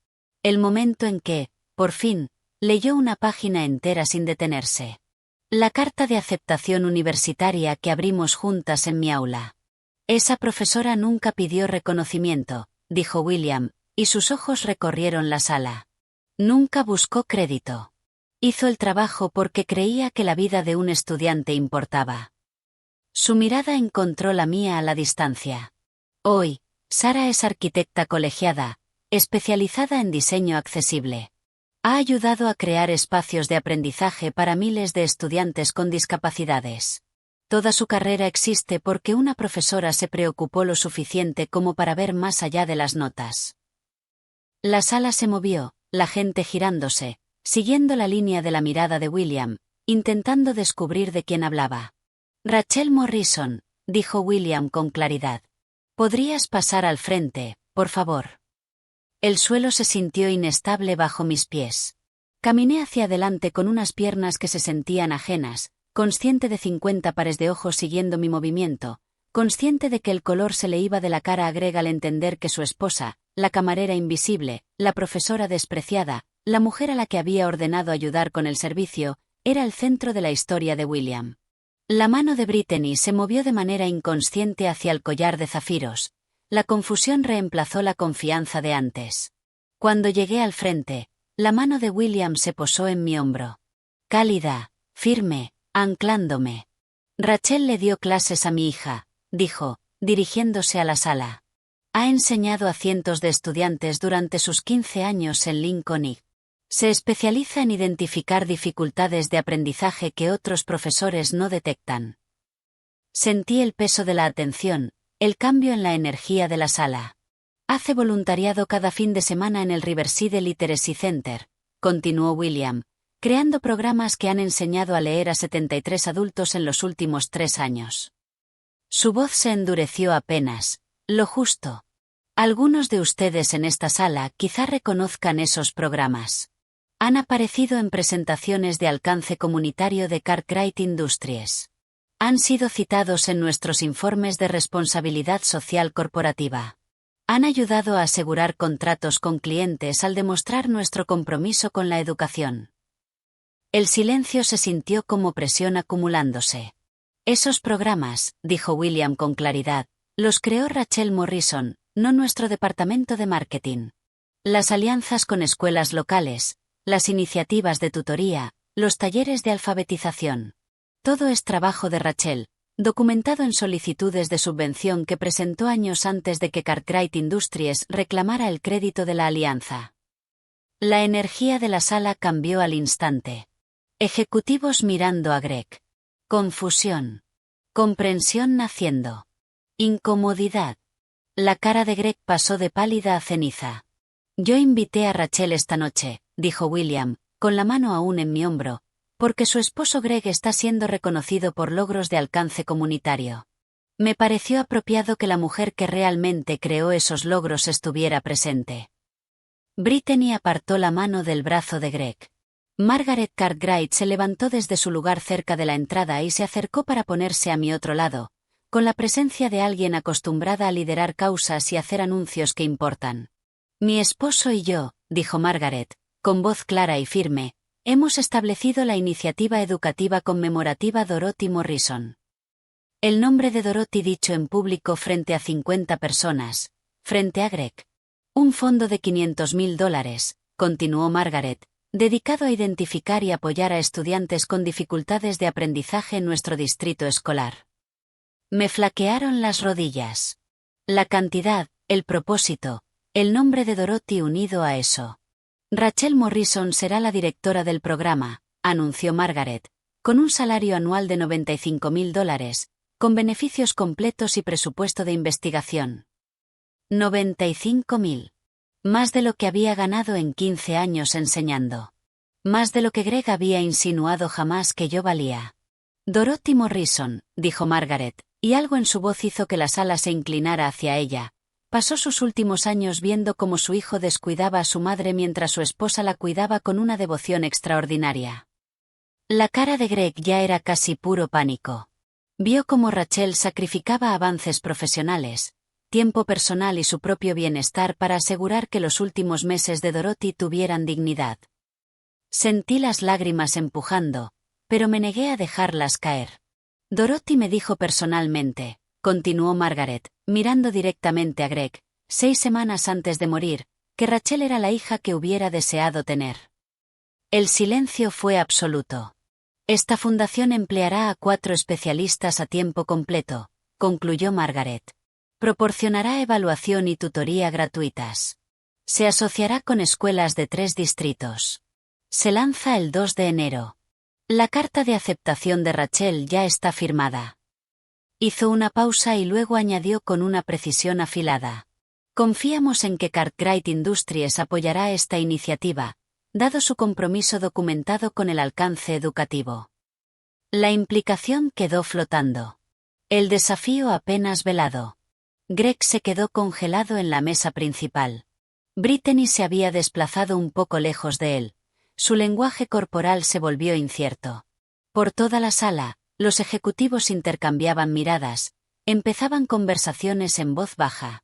S1: El momento en que, por fin, leyó una página entera sin detenerse. La carta de aceptación universitaria que abrimos juntas en mi aula. Esa profesora nunca pidió reconocimiento, dijo William, y sus ojos recorrieron la sala. Nunca buscó crédito. Hizo el trabajo porque creía que la vida de un estudiante importaba. Su mirada encontró la mía a la distancia. Hoy, Sara es arquitecta colegiada, especializada en diseño accesible. Ha ayudado a crear espacios de aprendizaje para miles de estudiantes con discapacidades. Toda su carrera existe porque una profesora se preocupó lo suficiente como para ver más allá de las notas. La sala se movió, la gente girándose, siguiendo la línea de la mirada de William, intentando descubrir de quién hablaba. Rachel Morrison, dijo William con claridad. ¿Podrías pasar al frente, por favor? El suelo se sintió inestable bajo mis pies. Caminé hacia adelante con unas piernas que se sentían ajenas, consciente de 50 pares de ojos siguiendo mi movimiento, consciente de que el color se le iba de la cara a Greg al entender que su esposa, la camarera invisible, la profesora despreciada, la mujer a la que había ordenado ayudar con el servicio, era el centro de la historia de William. La mano de Brittany se movió de manera inconsciente hacia el collar de zafiros. La confusión reemplazó la confianza de antes. Cuando llegué al frente, la mano de William se posó en mi hombro. Cálida, firme, anclándome. Rachel le dio clases a mi hija, dijo, dirigiéndose a la sala. Ha enseñado a cientos de estudiantes durante sus 15 años en Lincoln y se especializa en identificar dificultades de aprendizaje que otros profesores no detectan. Sentí el peso de la atención, el cambio en la energía de la sala. Hace voluntariado cada fin de semana en el Riverside Literacy Center, continuó William, creando programas que han enseñado a leer a 73 adultos en los últimos 3 años. Su voz se endureció apenas, lo justo. Algunos de ustedes en esta sala quizá reconozcan esos programas. Han aparecido en presentaciones de alcance comunitario de Cartwright Industries. Han sido citados en nuestros informes de responsabilidad social corporativa. Han ayudado a asegurar contratos con clientes al demostrar nuestro compromiso con la educación. El silencio se sintió como presión acumulándose. Esos programas, dijo William con claridad, los creó Rachel Morrison, no nuestro departamento de marketing. Las alianzas con escuelas locales, las iniciativas de tutoría, los talleres de alfabetización. Todo es trabajo de Rachel, documentado en solicitudes de subvención que presentó años antes de que Cartwright Industries reclamara el crédito de la alianza. La energía de la sala cambió al instante. Ejecutivos mirando a Greg. Confusión. Comprensión naciendo. Incomodidad. La cara de Greg pasó de pálida a ceniza. Yo invité a Rachel esta noche, dijo William, con la mano aún en mi hombro, porque su esposo Greg está siendo reconocido por logros de alcance comunitario. Me pareció apropiado que la mujer que realmente creó esos logros estuviera presente. Brittany apartó la mano del brazo de Greg. Margaret Cartwright se levantó desde su lugar cerca de la entrada y se acercó para ponerse a mi otro lado, con la presencia de alguien acostumbrada a liderar causas y hacer anuncios que importan. Mi esposo y yo, dijo Margaret, con voz clara y firme, hemos establecido la iniciativa educativa conmemorativa Dorothy Morrison. El nombre de Dorothy dicho en público frente a 50 personas, frente a Greg. Un fondo de $500,000, continuó Margaret, dedicado a identificar y apoyar a estudiantes con dificultades de aprendizaje en nuestro distrito escolar. Me flaquearon las rodillas. La cantidad, el propósito, el nombre de Dorothy unido a eso. Rachel Morrison será la directora del programa, anunció Margaret, con un salario anual de $95.000, con beneficios completos y presupuesto de investigación. 95.000. Más de lo que había ganado en 15 años enseñando. Más de lo que Greg había insinuado jamás que yo valía. Dorothy Morrison, dijo Margaret, y algo en su voz hizo que la sala se inclinara hacia ella. Pasó sus últimos años viendo cómo su hijo descuidaba a su madre mientras su esposa la cuidaba con una devoción extraordinaria. La cara de Greg ya era casi puro pánico. Vio cómo Rachel sacrificaba avances profesionales, tiempo personal y su propio bienestar para asegurar que los últimos meses de Dorothy tuvieran dignidad. Sentí las lágrimas empujando, pero me negué a dejarlas caer. Dorothy me dijo personalmente, continuó Margaret, mirando directamente a Greg, 6 semanas antes de morir, que Rachel era la hija que hubiera deseado tener. El silencio fue absoluto. Esta fundación empleará a 4 especialistas a tiempo completo, concluyó Margaret. Proporcionará evaluación y tutoría gratuitas. Se asociará con escuelas de 3 distritos. Se lanza el 2 de enero. La carta de aceptación de Rachel ya está firmada. Hizo una pausa y luego añadió con una precisión afilada. Confiamos en que Cartwright Industries apoyará esta iniciativa, dado su compromiso documentado con el alcance educativo. La implicación quedó flotando. El desafío apenas velado. Greg se quedó congelado en la mesa principal. Brittany se había desplazado un poco lejos de él. Su lenguaje corporal se volvió incierto. Por toda la sala, los ejecutivos intercambiaban miradas, empezaban conversaciones en voz baja.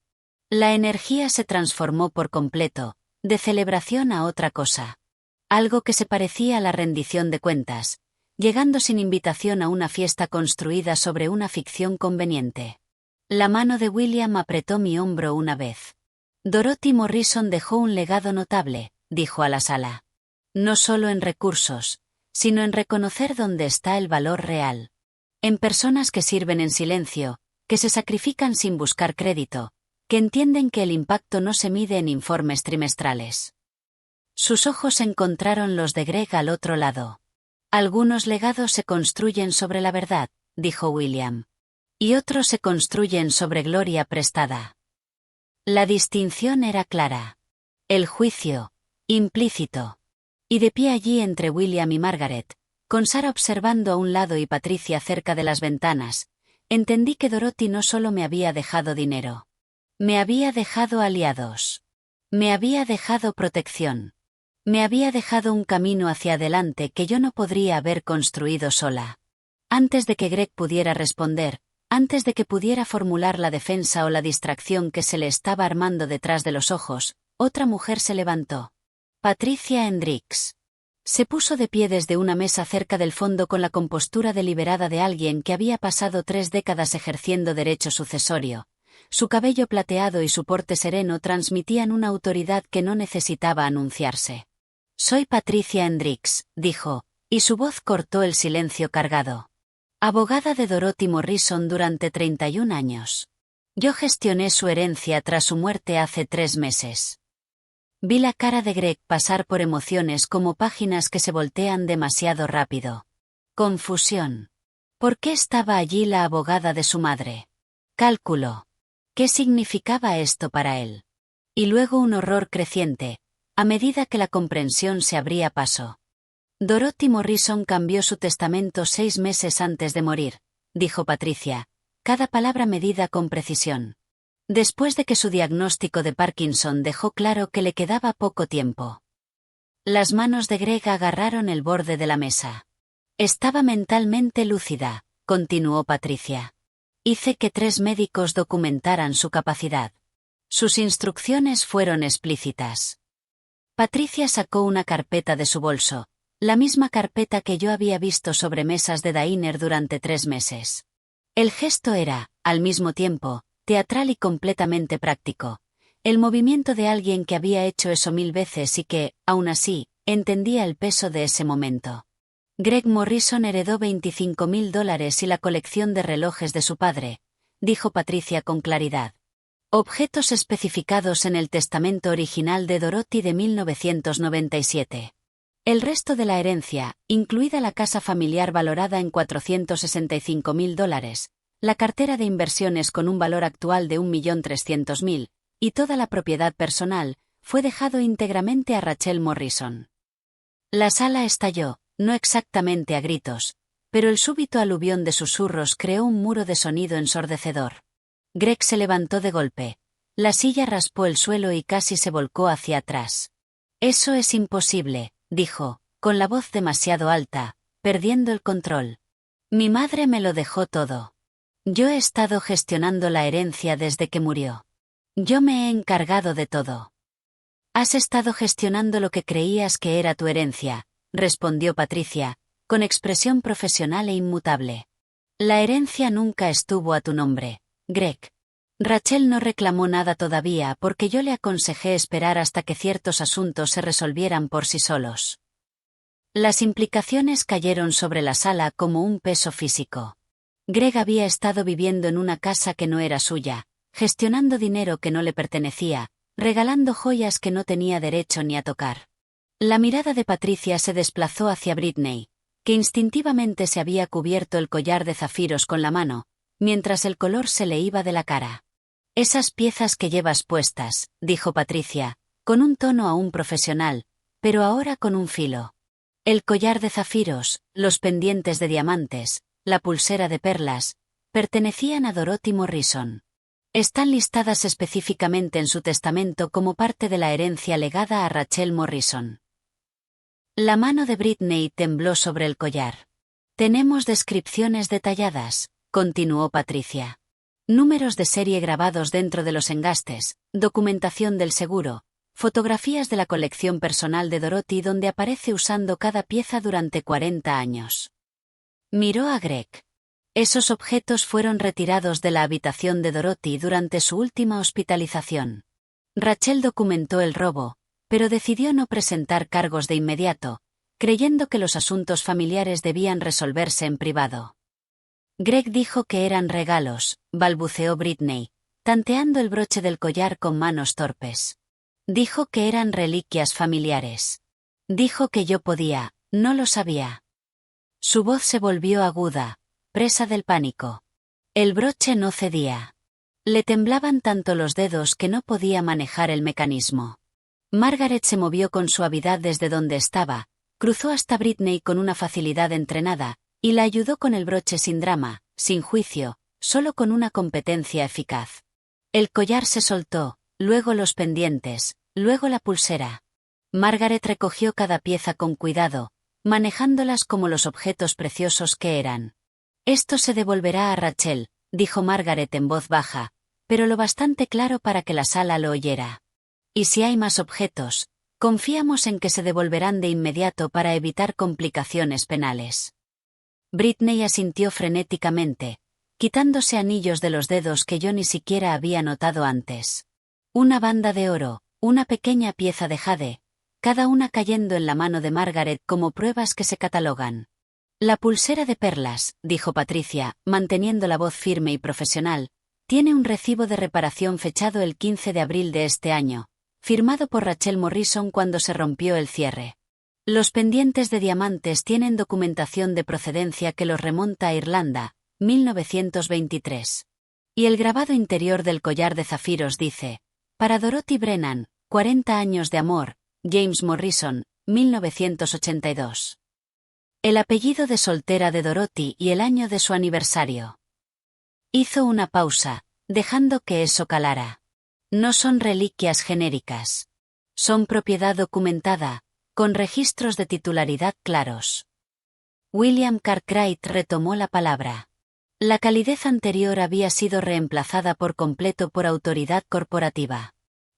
S1: La energía se transformó por completo, de celebración a otra cosa. Algo que se parecía a la rendición de cuentas, llegando sin invitación a una fiesta construida sobre una ficción conveniente. La mano de William apretó mi hombro una vez. Dorothy Morrison dejó un legado notable, dijo a la sala. No solo en recursos, sino en reconocer dónde está el valor real. En personas que sirven en silencio, que se sacrifican sin buscar crédito, que entienden que el impacto no se mide en informes trimestrales. Sus ojos encontraron los de Greg al otro lado. Algunos legados se construyen sobre la verdad, dijo William. Y otros se construyen sobre gloria prestada. La distinción era clara. El juicio, implícito. Y de pie allí entre William y Margaret, con Sara observando a un lado y Patricia cerca de las ventanas, entendí que Dorothy no solo me había dejado dinero. Me había dejado aliados. Me había dejado protección. Me había dejado un camino hacia adelante que yo no podría haber construido sola. Antes de que Greg pudiera responder, antes de que pudiera formular la defensa o la distracción que se le estaba armando detrás de los ojos, otra mujer se levantó. Patricia Hendricks. Se puso de pie desde una mesa cerca del fondo con la compostura deliberada de alguien que había pasado 3 décadas ejerciendo derecho sucesorio. Su cabello plateado y su porte sereno transmitían una autoridad que no necesitaba anunciarse. Soy Patricia Hendricks, dijo, y su voz cortó el silencio cargado. Abogada de Dorothy Morrison durante 31 años. Yo gestioné su herencia tras su muerte hace 3 meses. Vi la cara de Greg pasar por emociones como páginas que se voltean demasiado rápido. Confusión. ¿Por qué estaba allí la abogada de su madre? Cálculo. ¿Qué significaba esto para él? Y luego un horror creciente, a medida que la comprensión se abría paso. Dorothy Morrison cambió su testamento 6 meses antes de morir, dijo Patricia, cada palabra medida con precisión. Después de que su diagnóstico de Parkinson dejó claro que le quedaba poco tiempo. Las manos de Greg agarraron el borde de la mesa. Estaba mentalmente lúcida, continuó Patricia. Hice que 3 médicos documentaran su capacidad. Sus instrucciones fueron explícitas. Patricia sacó una carpeta de su bolso. La misma carpeta que yo había visto sobre mesas de diner durante 3 meses. El gesto era, al mismo tiempo, teatral y completamente práctico. El movimiento de alguien que había hecho eso 1000 veces y que, aún así, entendía el peso de ese momento. Greg Morrison heredó $25.000 y la colección de relojes de su padre, dijo Patricia con claridad. Objetos especificados en el testamento original de Dorothy de 1997. El resto de la herencia, incluida la casa familiar valorada en $465.000, la cartera de inversiones con un valor actual de $1.300.000, y toda la propiedad personal, fue dejado íntegramente a Rachel Morrison. La sala estalló, no exactamente a gritos, pero el súbito aluvión de susurros creó un muro de sonido ensordecedor. Greg se levantó de golpe. La silla raspó el suelo y casi se volcó hacia atrás. «Eso es imposible», dijo, con la voz demasiado alta, perdiendo el control. «Mi madre me lo dejó todo. Yo he estado gestionando la herencia desde que murió. Yo me he encargado de todo». «Has estado gestionando lo que creías que era tu herencia», respondió Patricia, con expresión profesional e inmutable. «La herencia nunca estuvo a tu nombre, Greg». Rachel no reclamó nada todavía porque yo le aconsejé esperar hasta que ciertos asuntos se resolvieran por sí solos. Las implicaciones cayeron sobre la sala como un peso físico. Greg había estado viviendo en una casa que no era suya, gestionando dinero que no le pertenecía, regalando joyas que no tenía derecho ni a tocar. La mirada de Patricia se desplazó hacia Britney, que instintivamente se había cubierto el collar de zafiros con la mano, mientras el color se le iba de la cara. «Esas piezas que llevas puestas», dijo Patricia, con un tono aún profesional, pero ahora con un filo. El collar de zafiros, los pendientes de diamantes, la pulsera de perlas, pertenecían a Dorothy Morrison. Están listadas específicamente en su testamento como parte de la herencia legada a Rachel Morrison. La mano de Britney tembló sobre el collar. «Tenemos descripciones detalladas», continuó Patricia. «Números de serie grabados dentro de los engastes, documentación del seguro, fotografías de la colección personal de Dorothy donde aparece usando cada pieza durante 40 años». Miró a Greg. Esos objetos fueron retirados de la habitación de Dorothy durante su última hospitalización. Rachel documentó el robo, pero decidió no presentar cargos de inmediato, creyendo que los asuntos familiares debían resolverse en privado. Greg dijo que eran regalos, balbuceó Britney, tanteando el broche del collar con manos torpes. Dijo que eran reliquias familiares. Dijo que yo podía, no lo sabía. Su voz se volvió aguda, presa del pánico. El broche no cedía. Le temblaban tanto los dedos que no podía manejar el mecanismo. Margaret se movió con suavidad desde donde estaba, cruzó hasta Britney con una facilidad entrenada, y la ayudó con el broche sin drama, sin juicio, solo con una competencia eficaz. El collar se soltó, luego los pendientes, luego la pulsera. Margaret recogió cada pieza con cuidado, manejándolas como los objetos preciosos que eran. «Esto se devolverá a Rachel», dijo Margaret en voz baja, pero lo bastante claro para que la sala lo oyera. «Y si hay más objetos, confiamos en que se devolverán de inmediato para evitar complicaciones penales». Britney asintió frenéticamente, quitándose anillos de los dedos que yo ni siquiera había notado antes. Una banda de oro, una pequeña pieza de jade, cada una cayendo en la mano de Margaret como pruebas que se catalogan. «La pulsera de perlas», dijo Patricia, manteniendo la voz firme y profesional, «tiene un recibo de reparación fechado el 15 de abril de este año, firmado por Rachel Morrison cuando se rompió el cierre. Los pendientes de diamantes tienen documentación de procedencia que los remonta a Irlanda, 1923. Y el grabado interior del collar de zafiros dice: para Dorothy Brennan, 40 años de amor, James Morrison, 1982. El apellido de soltera de Dorothy y el año de su aniversario. Hizo una pausa, dejando que eso calara. No son reliquias genéricas. Son propiedad documentada, con registros de titularidad claros. William Cartwright retomó la palabra. La calidez anterior había sido reemplazada por completo por autoridad corporativa.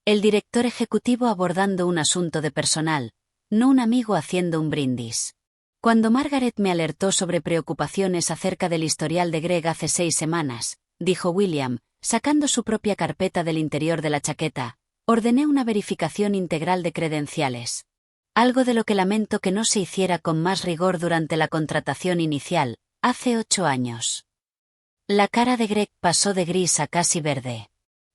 S1: El director ejecutivo abordando un asunto de personal, no un amigo haciendo un brindis. Cuando Margaret me alertó sobre preocupaciones acerca del historial de Greg hace 6 semanas, dijo William, sacando su propia carpeta del interior de la chaqueta, ordené una verificación integral de credenciales. Algo de lo que lamento que no se hiciera con más rigor durante la contratación inicial, hace 8 años. La cara de Greg pasó de gris a casi verde.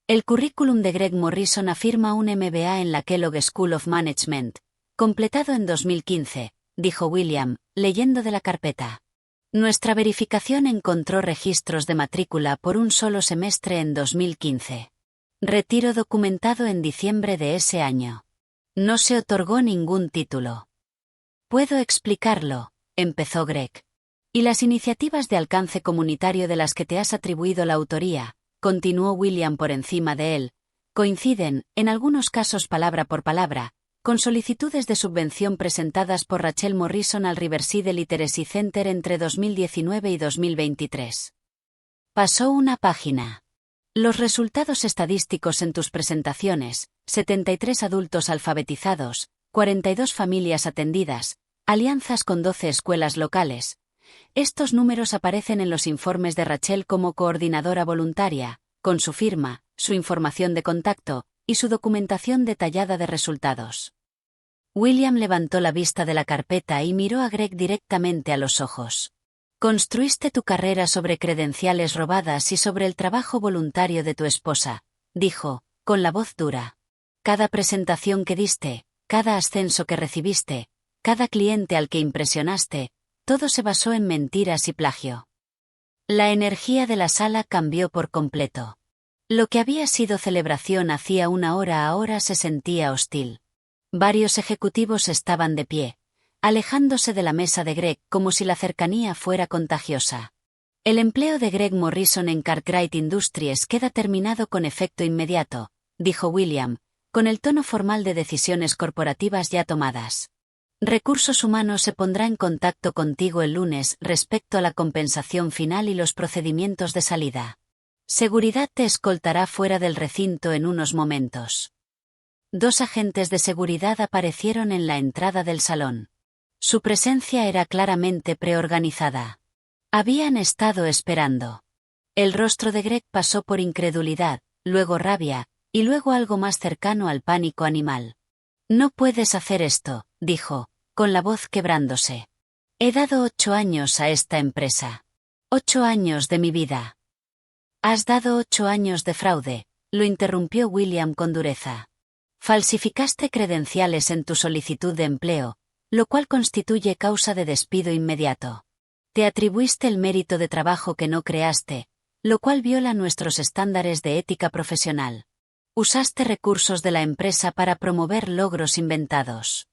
S1: El currículum de Greg Morrison afirma un MBA en la Kellogg School of Management, Completado en 2015, dijo William, leyendo de la carpeta. Nuestra verificación encontró registros de matrícula por un solo semestre en 2015. Retiro documentado en diciembre de ese año. No se otorgó ningún título. Puedo explicarlo, empezó Greg. Y las iniciativas de alcance comunitario de las que te has atribuido la autoría, continuó William por encima de él, coinciden, en algunos casos palabra por palabra, con solicitudes de subvención presentadas por Rachel Morrison al Riverside Literacy Center entre 2019 y 2023. Pasó una página. Los resultados estadísticos en tus presentaciones: 73 adultos alfabetizados, 42 familias atendidas, alianzas con 12 escuelas locales. Estos números aparecen en los informes de Rachel como coordinadora voluntaria, con su firma, su información de contacto y su documentación detallada de resultados. William levantó la vista de la carpeta y miró a Greg directamente a los ojos. Construiste tu carrera sobre credenciales robadas y sobre el trabajo voluntario de tu esposa, dijo, con la voz dura. Cada presentación que diste, cada ascenso que recibiste, cada cliente al que impresionaste, todo se basó en mentiras y plagio. La energía de la sala cambió por completo. Lo que había sido celebración hacía una hora ahora se sentía hostil. Varios ejecutivos estaban de pie, alejándose de la mesa de Greg como si la cercanía fuera contagiosa. El empleo de Greg Morrison en Cartwright Industries queda terminado con efecto inmediato, dijo William, con el tono formal de decisiones corporativas ya tomadas. Recursos Humanos se pondrá en contacto contigo el lunes respecto a la compensación final y los procedimientos de salida. Seguridad te escoltará fuera del recinto en unos momentos. 2 agentes de seguridad aparecieron en la entrada del salón. Su presencia era claramente preorganizada. Habían estado esperando. El rostro de Greg pasó por incredulidad, luego rabia, y luego algo más cercano al pánico animal. No puedes hacer esto, dijo, con la voz quebrándose. He dado 8 años a esta empresa. 8 años de mi vida. Has dado 8 años de fraude, lo interrumpió William con dureza. Falsificaste credenciales en tu solicitud de empleo, lo cual constituye causa de despido inmediato. Te atribuiste el mérito de trabajo que no creaste, lo cual viola nuestros estándares de ética profesional. Usaste recursos de la empresa para promover logros inventados.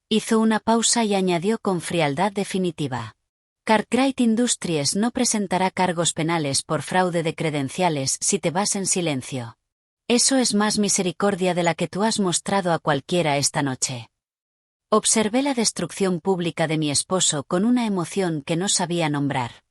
S1: Hizo una pausa y añadió con frialdad definitiva. Cartwright Industries no presentará cargos penales por fraude de credenciales si te vas en silencio. Eso es más misericordia de la que tú has mostrado a cualquiera esta noche. Observé la destrucción pública de mi esposo con una emoción que no sabía nombrar.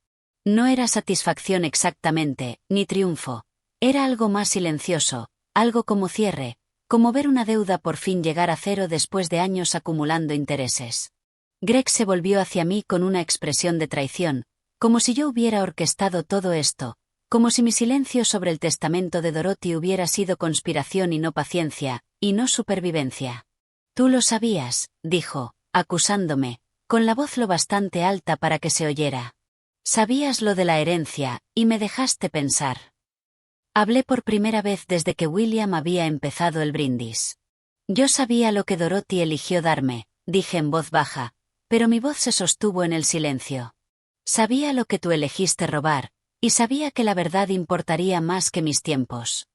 S1: No era satisfacción exactamente, ni triunfo. Era algo más silencioso, algo como cierre, como ver una deuda por fin llegar a cero después de años acumulando intereses. Greg se volvió hacia mí con una expresión de traición, como si yo hubiera orquestado todo esto, como si mi silencio sobre el testamento de Dorothy hubiera sido conspiración y no paciencia, y no supervivencia. Tú lo sabías, dijo, acusándome, con la voz lo bastante alta para que se oyera. Sabías lo de la herencia, y me dejaste pensar. Hablé por primera vez desde que William había empezado el brindis. Yo sabía lo que Dorothy eligió darme, dije en voz baja, pero mi voz se sostuvo en el silencio. Sabía lo que tú elegiste robar, y sabía que la verdad importaría más que mis tiempos.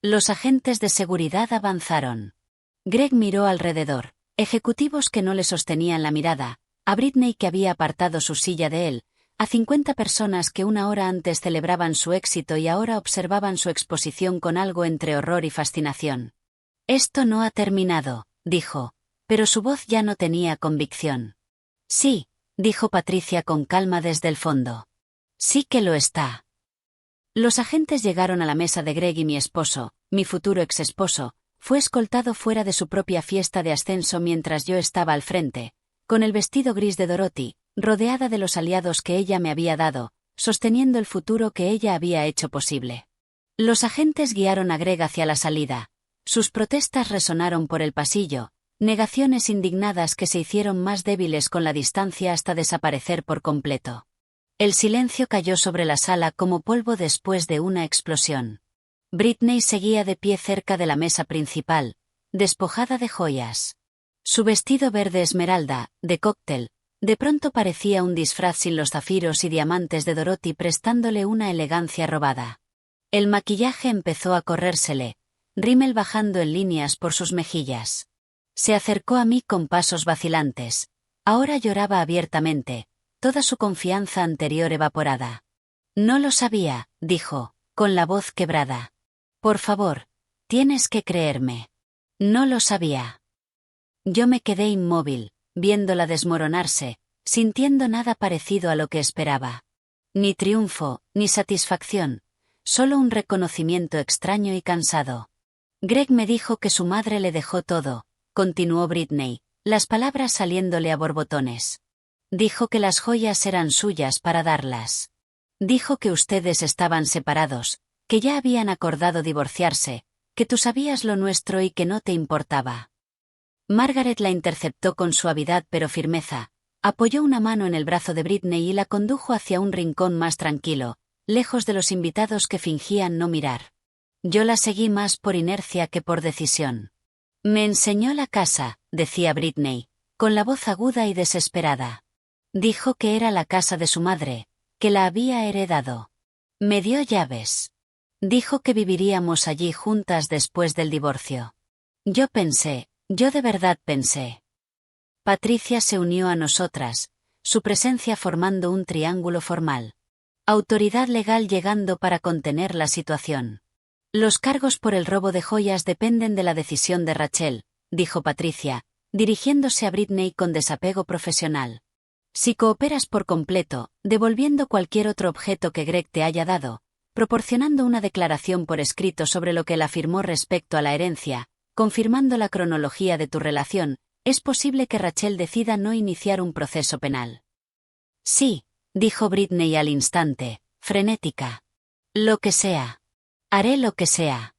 S1: Los agentes de seguridad avanzaron. Greg miró alrededor, ejecutivos que no le sostenían la mirada, a Britney que había apartado su silla de él, a 50 personas que una hora antes celebraban su éxito y ahora observaban su exposición con algo entre horror y fascinación. Esto no ha terminado, dijo, pero su voz ya no tenía convicción. Sí, dijo Patricia con calma desde el fondo. Sí que lo está. Los agentes llegaron a la mesa de Greg y mi esposo, mi futuro exesposo, fue escoltado fuera de su propia fiesta de ascenso mientras yo estaba al frente, con el vestido gris de Dorothy, rodeada de los aliados que ella me había dado, sosteniendo el futuro que ella había hecho posible. Los agentes guiaron a Greg hacia la salida. Sus protestas resonaron por el pasillo, negaciones indignadas que se hicieron más débiles con la distancia hasta desaparecer por completo. El silencio cayó sobre la sala como polvo después de una explosión. Britney seguía de pie cerca de la mesa principal, despojada de joyas. Su vestido verde esmeralda, de cóctel, de pronto parecía un disfraz sin los zafiros y diamantes de Dorothy prestándole una elegancia robada. El maquillaje empezó a corrérsele, rímel bajando en líneas por sus mejillas. Se acercó a mí con pasos vacilantes. Ahora lloraba abiertamente, toda su confianza anterior evaporada. No lo sabía, dijo, con la voz quebrada. Por favor, tienes que creerme. No lo sabía. Yo me quedé inmóvil, viéndola desmoronarse, sintiendo nada parecido a lo que esperaba. Ni triunfo, ni satisfacción, solo un reconocimiento extraño y cansado. Greg me dijo que su madre le dejó todo, continuó Britney, las palabras saliéndole a borbotones. Dijo que las joyas eran suyas para darlas. Dijo que ustedes estaban separados, que ya habían acordado divorciarse, que tú sabías lo nuestro y que no te importaba. Margaret la interceptó con suavidad pero firmeza, apoyó una mano en el brazo de Britney y la condujo hacia un rincón más tranquilo, lejos de los invitados que fingían no mirar. Yo la seguí más por inercia que por decisión. Me enseñó la casa, decía Britney, con la voz aguda y desesperada. Dijo que era la casa de su madre, que la había heredado. Me dio llaves. Dijo que viviríamos allí juntas después del divorcio. Yo de verdad pensé. Patricia se unió a nosotras, su presencia formando un triángulo formal. Autoridad legal llegando para contener la situación. Los cargos por el robo de joyas dependen de la decisión de Rachel, dijo Patricia, dirigiéndose a Britney con desapego profesional. Si cooperas por completo, devolviendo cualquier otro objeto que Greg te haya dado, proporcionando una declaración por escrito sobre lo que él afirmó respecto a la herencia, confirmando la cronología de tu relación, es posible que Rachel decida no iniciar un proceso penal. Sí, dijo Britney al instante, frenética. Lo que sea. Haré lo que sea.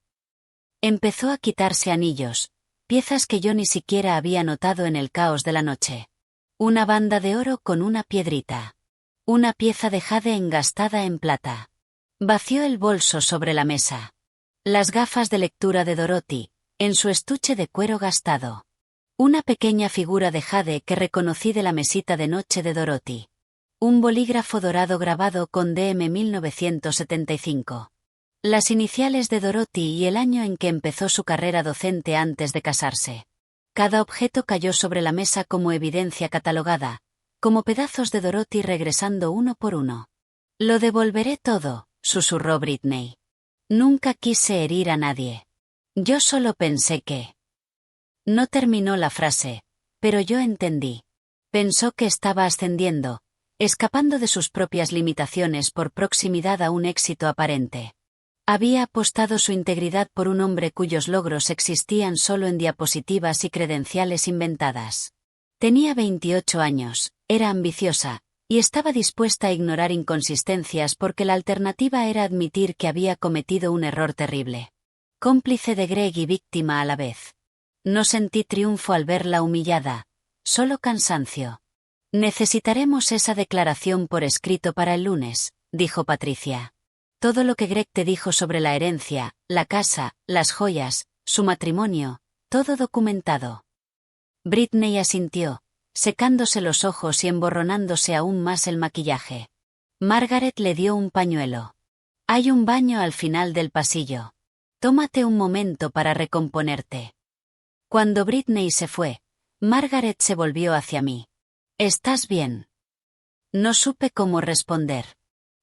S1: Empezó a quitarse anillos, piezas que yo ni siquiera había notado en el caos de la noche. Una banda de oro con una piedrita. Una pieza de jade engastada en plata. Vació el bolso sobre la mesa. Las gafas de lectura de Dorothy, en su estuche de cuero gastado. Una pequeña figura de jade que reconocí de la mesita de noche de Dorothy. Un bolígrafo dorado grabado con DM 1975. Las iniciales de Dorothy y el año en que empezó su carrera docente antes de casarse. Cada objeto cayó sobre la mesa como evidencia catalogada, como pedazos de Dorothy regresando uno por uno. Lo devolveré todo, susurró Britney. Nunca quise herir a nadie. Yo solo pensé que... No terminó la frase, pero yo entendí. Pensó que estaba ascendiendo, escapando de sus propias limitaciones por proximidad a un éxito aparente. Había apostado su integridad por un hombre cuyos logros existían solo en diapositivas y credenciales inventadas. Tenía 28 años, era ambiciosa, y estaba dispuesta a ignorar inconsistencias porque la alternativa era admitir que había cometido un error terrible. Cómplice de Greg y víctima a la vez. No sentí triunfo al verla humillada, solo cansancio. Necesitaremos esa declaración por escrito para el lunes, dijo Patricia. Todo lo que Greg te dijo sobre la herencia, la casa, las joyas, su matrimonio, todo documentado. Britney asintió, secándose los ojos y emborronándose aún más el maquillaje. Margaret le dio un pañuelo. Hay un baño al final del pasillo. Tómate un momento para recomponerte. Cuando Britney se fue, Margaret se volvió hacia mí. ¿Estás bien? No supe cómo responder.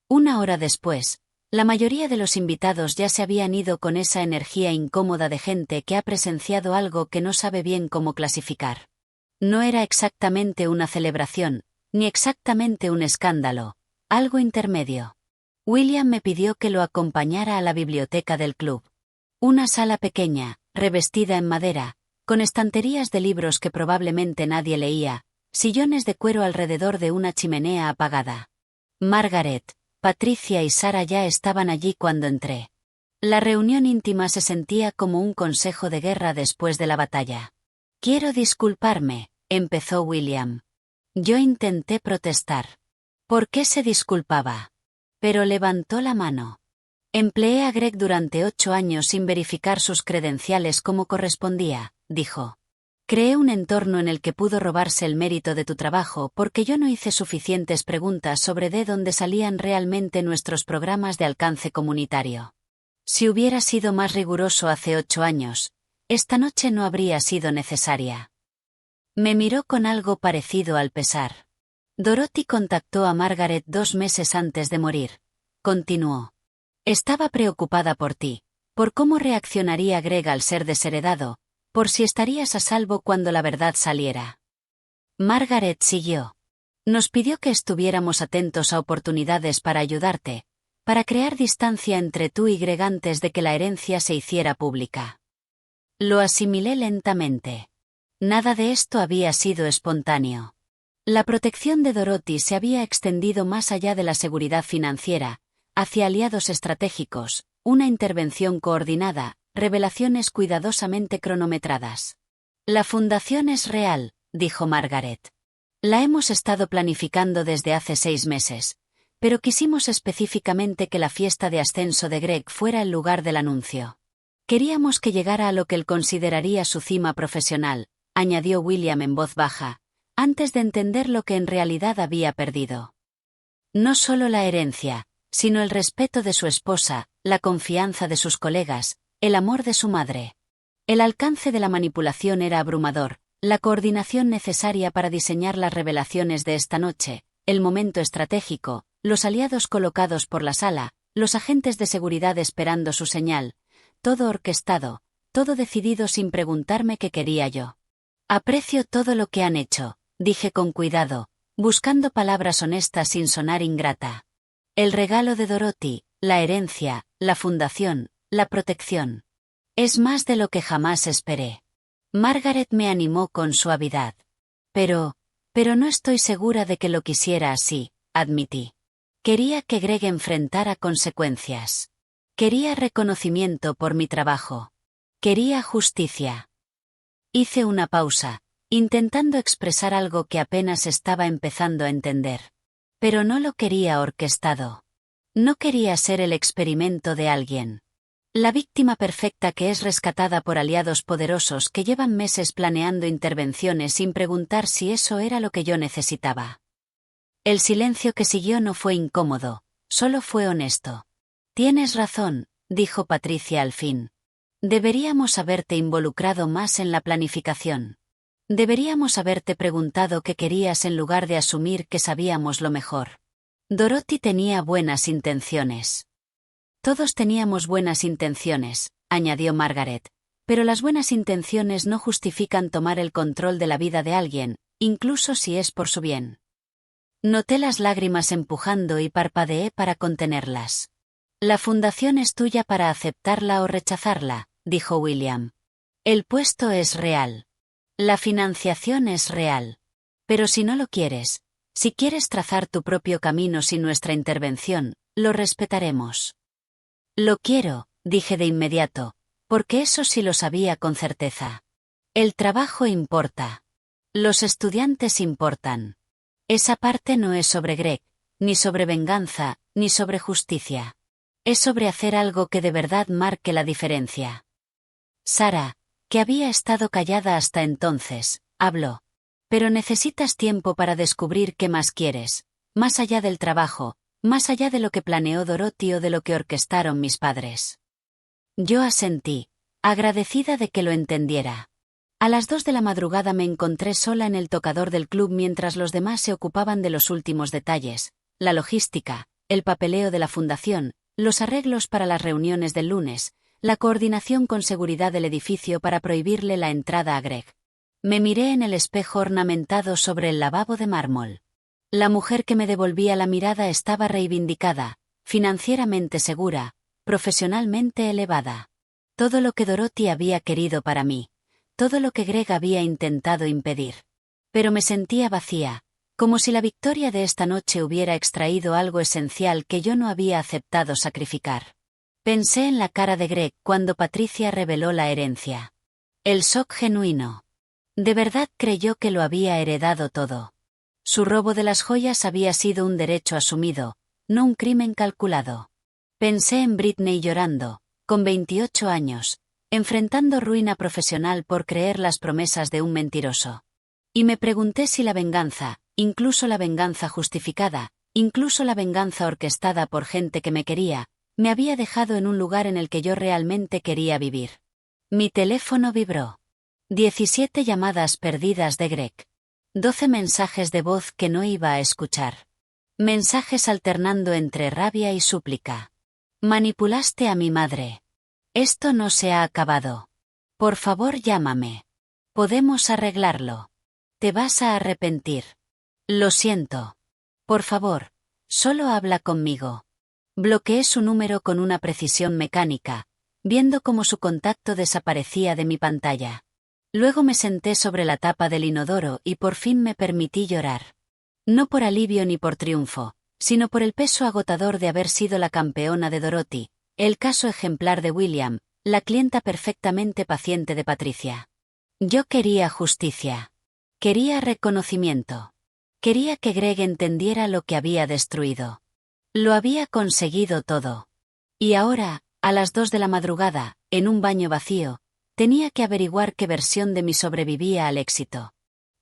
S1: Una hora después, la mayoría de los invitados ya se habían ido con esa energía incómoda de gente que ha presenciado algo que no sabe bien cómo clasificar. No era exactamente una celebración, ni exactamente un escándalo, algo intermedio. William me pidió que lo acompañara a la biblioteca del club. Una sala pequeña, revestida en madera, con estanterías de libros que probablemente nadie leía, sillones de cuero alrededor de una chimenea apagada. Margaret, Patricia y Sara ya estaban allí cuando entré. La reunión íntima se sentía como un consejo de guerra después de la batalla. Quiero disculparme, empezó William. Yo intenté protestar. ¿Por qué se disculpaba? Pero levantó la mano. Empleé a Greg durante 8 años sin verificar sus credenciales como correspondía, dijo. Creé un entorno en el que pudo robarse el mérito de tu trabajo porque yo no hice suficientes preguntas sobre de dónde salían realmente nuestros programas de alcance comunitario. Si hubiera sido más riguroso hace 8 años, esta noche no habría sido necesaria. Me miró con algo parecido al pesar. Dorothy contactó a Margaret 2 meses antes de morir. Continuó. Estaba preocupada por ti, por cómo reaccionaría Greg al ser desheredado, por si estarías a salvo cuando la verdad saliera. Margaret siguió. Nos pidió que estuviéramos atentos a oportunidades para ayudarte, para crear distancia entre tú y Greg antes de que la herencia se hiciera pública. Lo asimilé lentamente. Nada de esto había sido espontáneo. La protección de Dorothy se había extendido más allá de la seguridad financiera, hacia aliados estratégicos, una intervención coordinada, revelaciones cuidadosamente cronometradas. La fundación es real, dijo Margaret. La hemos estado planificando desde hace 6 meses, pero quisimos específicamente que la fiesta de ascenso de Greg fuera el lugar del anuncio. Queríamos que llegara a lo que él consideraría su cima profesional, añadió William en voz baja, antes de entender lo que en realidad había perdido. No solo la herencia, sino el respeto de su esposa, la confianza de sus colegas, el amor de su madre. El alcance de la manipulación era abrumador, la coordinación necesaria para diseñar las revelaciones de esta noche, el momento estratégico, los aliados colocados por la sala, los agentes de seguridad esperando su señal, todo orquestado, todo decidido sin preguntarme qué quería yo. Aprecio todo lo que han hecho, dije con cuidado, buscando palabras honestas sin sonar ingrata. El regalo de Dorothy, la herencia, la fundación, la protección. Es más de lo que jamás esperé. Margaret me animó con suavidad. Pero no estoy segura de que lo quisiera así, admití. Quería que Greg enfrentara consecuencias. Quería reconocimiento por mi trabajo. Quería justicia. Hice una pausa, intentando expresar algo que apenas estaba empezando a entender. Pero no lo quería orquestado. No quería ser el experimento de alguien. La víctima perfecta que es rescatada por aliados poderosos que llevan meses planeando intervenciones sin preguntar si eso era lo que yo necesitaba. El silencio que siguió no fue incómodo, solo fue honesto. Tienes razón, dijo Patricia al fin. Deberíamos haberte involucrado más en la planificación. Deberíamos haberte preguntado qué querías en lugar de asumir que sabíamos lo mejor. Dorothy tenía buenas intenciones. Todos teníamos buenas intenciones, añadió Margaret, pero las buenas intenciones no justifican tomar el control de la vida de alguien, incluso si es por su bien. Noté las lágrimas empujando y parpadeé para contenerlas. La fundación es tuya para aceptarla o rechazarla, dijo William. El puesto es real. La financiación es real. Pero si no lo quieres, si quieres trazar tu propio camino sin nuestra intervención, lo respetaremos. Lo quiero, dije de inmediato, porque eso sí lo sabía con certeza. El trabajo importa. Los estudiantes importan. Esa parte no es sobre Greg, ni sobre venganza, ni sobre justicia. Es sobre hacer algo que de verdad marque la diferencia. Sara, que había estado callada hasta entonces, habló. Pero necesitas tiempo para descubrir qué más quieres, más allá del trabajo, más allá de lo que planeó Dorothy o de lo que orquestaron mis padres. Yo asentí, agradecida de que lo entendiera. A las 2 de la madrugada me encontré sola en el tocador del club mientras los demás se ocupaban de los últimos detalles, la logística, el papeleo de la fundación, los arreglos para las reuniones del lunes, la coordinación con seguridad del edificio para prohibirle la entrada a Greg. Me miré en el espejo ornamentado sobre el lavabo de mármol. La mujer que me devolvía la mirada estaba reivindicada, financieramente segura, profesionalmente elevada. Todo lo que Dorothy había querido para mí, todo lo que Greg había intentado impedir. Pero me sentía vacía, como si la victoria de esta noche hubiera extraído algo esencial que yo no había aceptado sacrificar. Pensé en la cara de Greg cuando Patricia reveló la herencia. El shock genuino. De verdad creyó que lo había heredado todo. Su robo de las joyas había sido un derecho asumido, no un crimen calculado. Pensé en Britney llorando, con 28 años, enfrentando ruina profesional por creer las promesas de un mentiroso. Y me pregunté si la venganza, incluso la venganza justificada, incluso la venganza orquestada por gente que me quería, me había dejado en un lugar en el que yo realmente quería vivir. Mi teléfono vibró. 17 llamadas perdidas de Greg. 12 mensajes de voz que no iba a escuchar. Mensajes alternando entre rabia y súplica. Manipulaste a mi madre. Esto no se ha acabado. Por favor, llámame. Podemos arreglarlo. Te vas a arrepentir. Lo siento. Por favor, solo habla conmigo. Bloqueé su número con una precisión mecánica, viendo cómo su contacto desaparecía de mi pantalla. Luego me senté sobre la tapa del inodoro y por fin me permití llorar. No por alivio ni por triunfo, sino por el peso agotador de haber sido la campeona de Dorothy, el caso ejemplar de William, la clienta perfectamente paciente de Patricia. Yo quería justicia. Quería reconocimiento. Quería que Greg entendiera lo que había destruido. Lo había conseguido todo. Y ahora, a las 2 de la madrugada, en un baño vacío, tenía que averiguar qué versión de mí sobrevivía al éxito.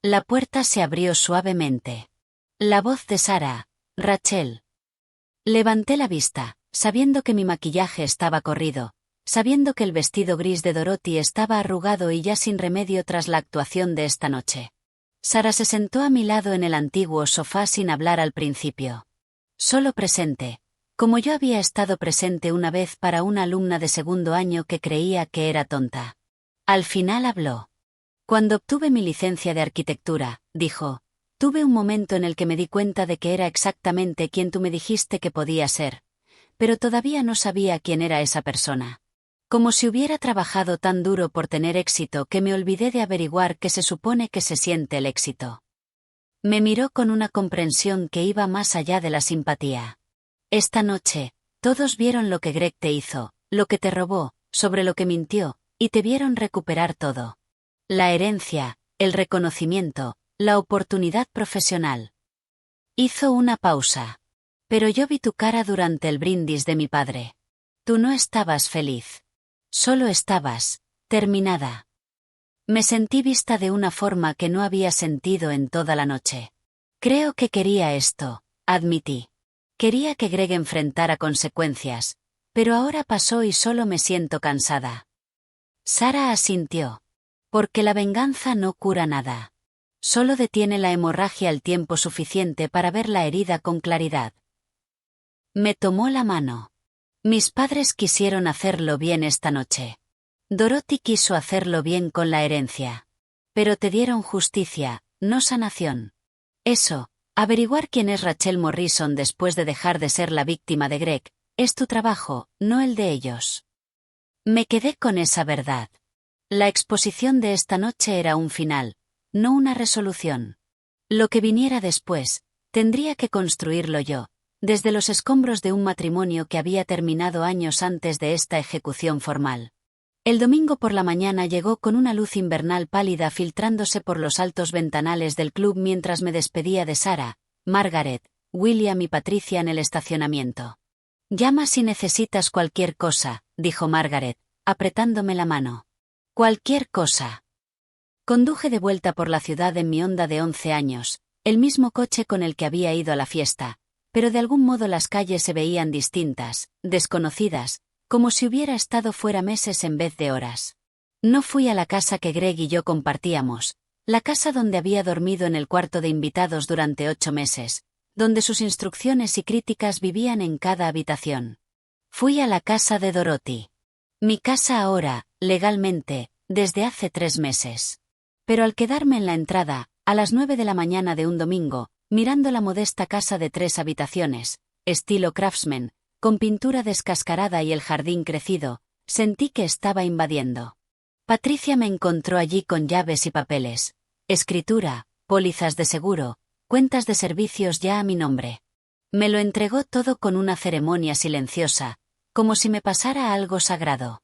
S1: La puerta se abrió suavemente. La voz de Sarah, Rachel. Levanté la vista, sabiendo que mi maquillaje estaba corrido, sabiendo que el vestido gris de Dorothy estaba arrugado y ya sin remedio tras la actuación de esta noche. Sarah se sentó a mi lado en el antiguo sofá sin hablar al principio. Solo presente, como yo había estado presente una vez para una alumna de segundo año que creía que era tonta. Al final habló. Cuando obtuve mi licencia de arquitectura, dijo, tuve un momento en el que me di cuenta de que era exactamente quien tú me dijiste que podía ser, pero todavía no sabía quién era esa persona. Como si hubiera trabajado tan duro por tener éxito que me olvidé de averiguar qué se supone que se siente el éxito. Me miró con una comprensión que iba más allá de la simpatía. Esta noche, todos vieron lo que Greg te hizo, lo que te robó, sobre lo que mintió, y te vieron recuperar todo. La herencia, el reconocimiento, la oportunidad profesional. Hizo una pausa. Pero yo vi tu cara durante el brindis de mi padre. Tú no estabas feliz. Solo estabas, terminada. Me sentí vista de una forma que no había sentido en toda la noche. Creo que quería esto, admití. Quería que Greg enfrentara consecuencias, pero ahora pasó y solo me siento cansada. Sarah asintió. Porque la venganza no cura nada. Solo detiene la hemorragia el tiempo suficiente para ver la herida con claridad. Me tomó la mano. Mis padres quisieron hacerlo bien esta noche. Dorothy quiso hacerlo bien con la herencia. Pero te dieron justicia, no sanación. Eso, averiguar quién es Rachel Morrison después de dejar de ser la víctima de Greg, es tu trabajo, no el de ellos. Me quedé con esa verdad. La exposición de esta noche era un final, no una resolución. Lo que viniera después, tendría que construirlo yo, desde los escombros de un matrimonio que había terminado años antes de esta ejecución formal. El domingo por la mañana llegó con una luz invernal pálida filtrándose por los altos ventanales del club mientras me despedía de Sarah, Margaret, William y Patricia en el estacionamiento. Llama si necesitas cualquier cosa, dijo Margaret, apretándome la mano. Cualquier cosa. Conduje de vuelta por la ciudad en mi Honda de 11 años, el mismo coche con el que había ido a la fiesta, pero de algún modo las calles se veían distintas, desconocidas, como si hubiera estado fuera meses en vez de horas. No fui a la casa que Greg y yo compartíamos, la casa donde había dormido en el cuarto de invitados durante 8 meses, donde sus instrucciones y críticas vivían en cada habitación. Fui a la casa de Dorothy. Mi casa ahora, legalmente, desde hace 3 meses. Pero al quedarme en la entrada, a las 9 de la mañana de un domingo, mirando la modesta casa de 3 habitaciones, estilo craftsman, con pintura descascarada y el jardín crecido, sentí que estaba invadiendo. Patricia me encontró allí con llaves y papeles, escritura, pólizas de seguro, cuentas de servicios ya a mi nombre. Me lo entregó todo con una ceremonia silenciosa, como si me pasara algo sagrado.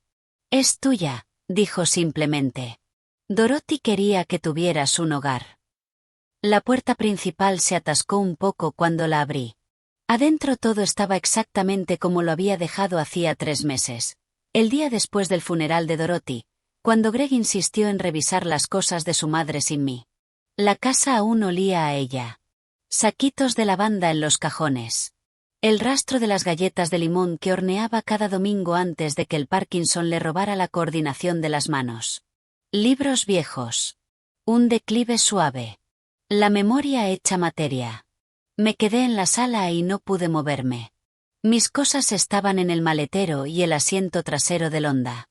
S1: Es tuya, dijo simplemente. Dorothy quería que tuvieras un hogar. La puerta principal se atascó un poco cuando la abrí. Adentro todo estaba exactamente como lo había dejado hacía 3 meses. El día después del funeral de Dorothy, cuando Greg insistió en revisar las cosas de su madre sin mí. La casa aún olía a ella. Saquitos de lavanda en los cajones. El rastro de las galletas de limón que horneaba cada domingo antes de que el Parkinson le robara la coordinación de las manos. Libros viejos. Un declive suave. La memoria hecha materia. Me quedé en la sala y no pude moverme. Mis cosas estaban en el maletero y el asiento trasero del Honda.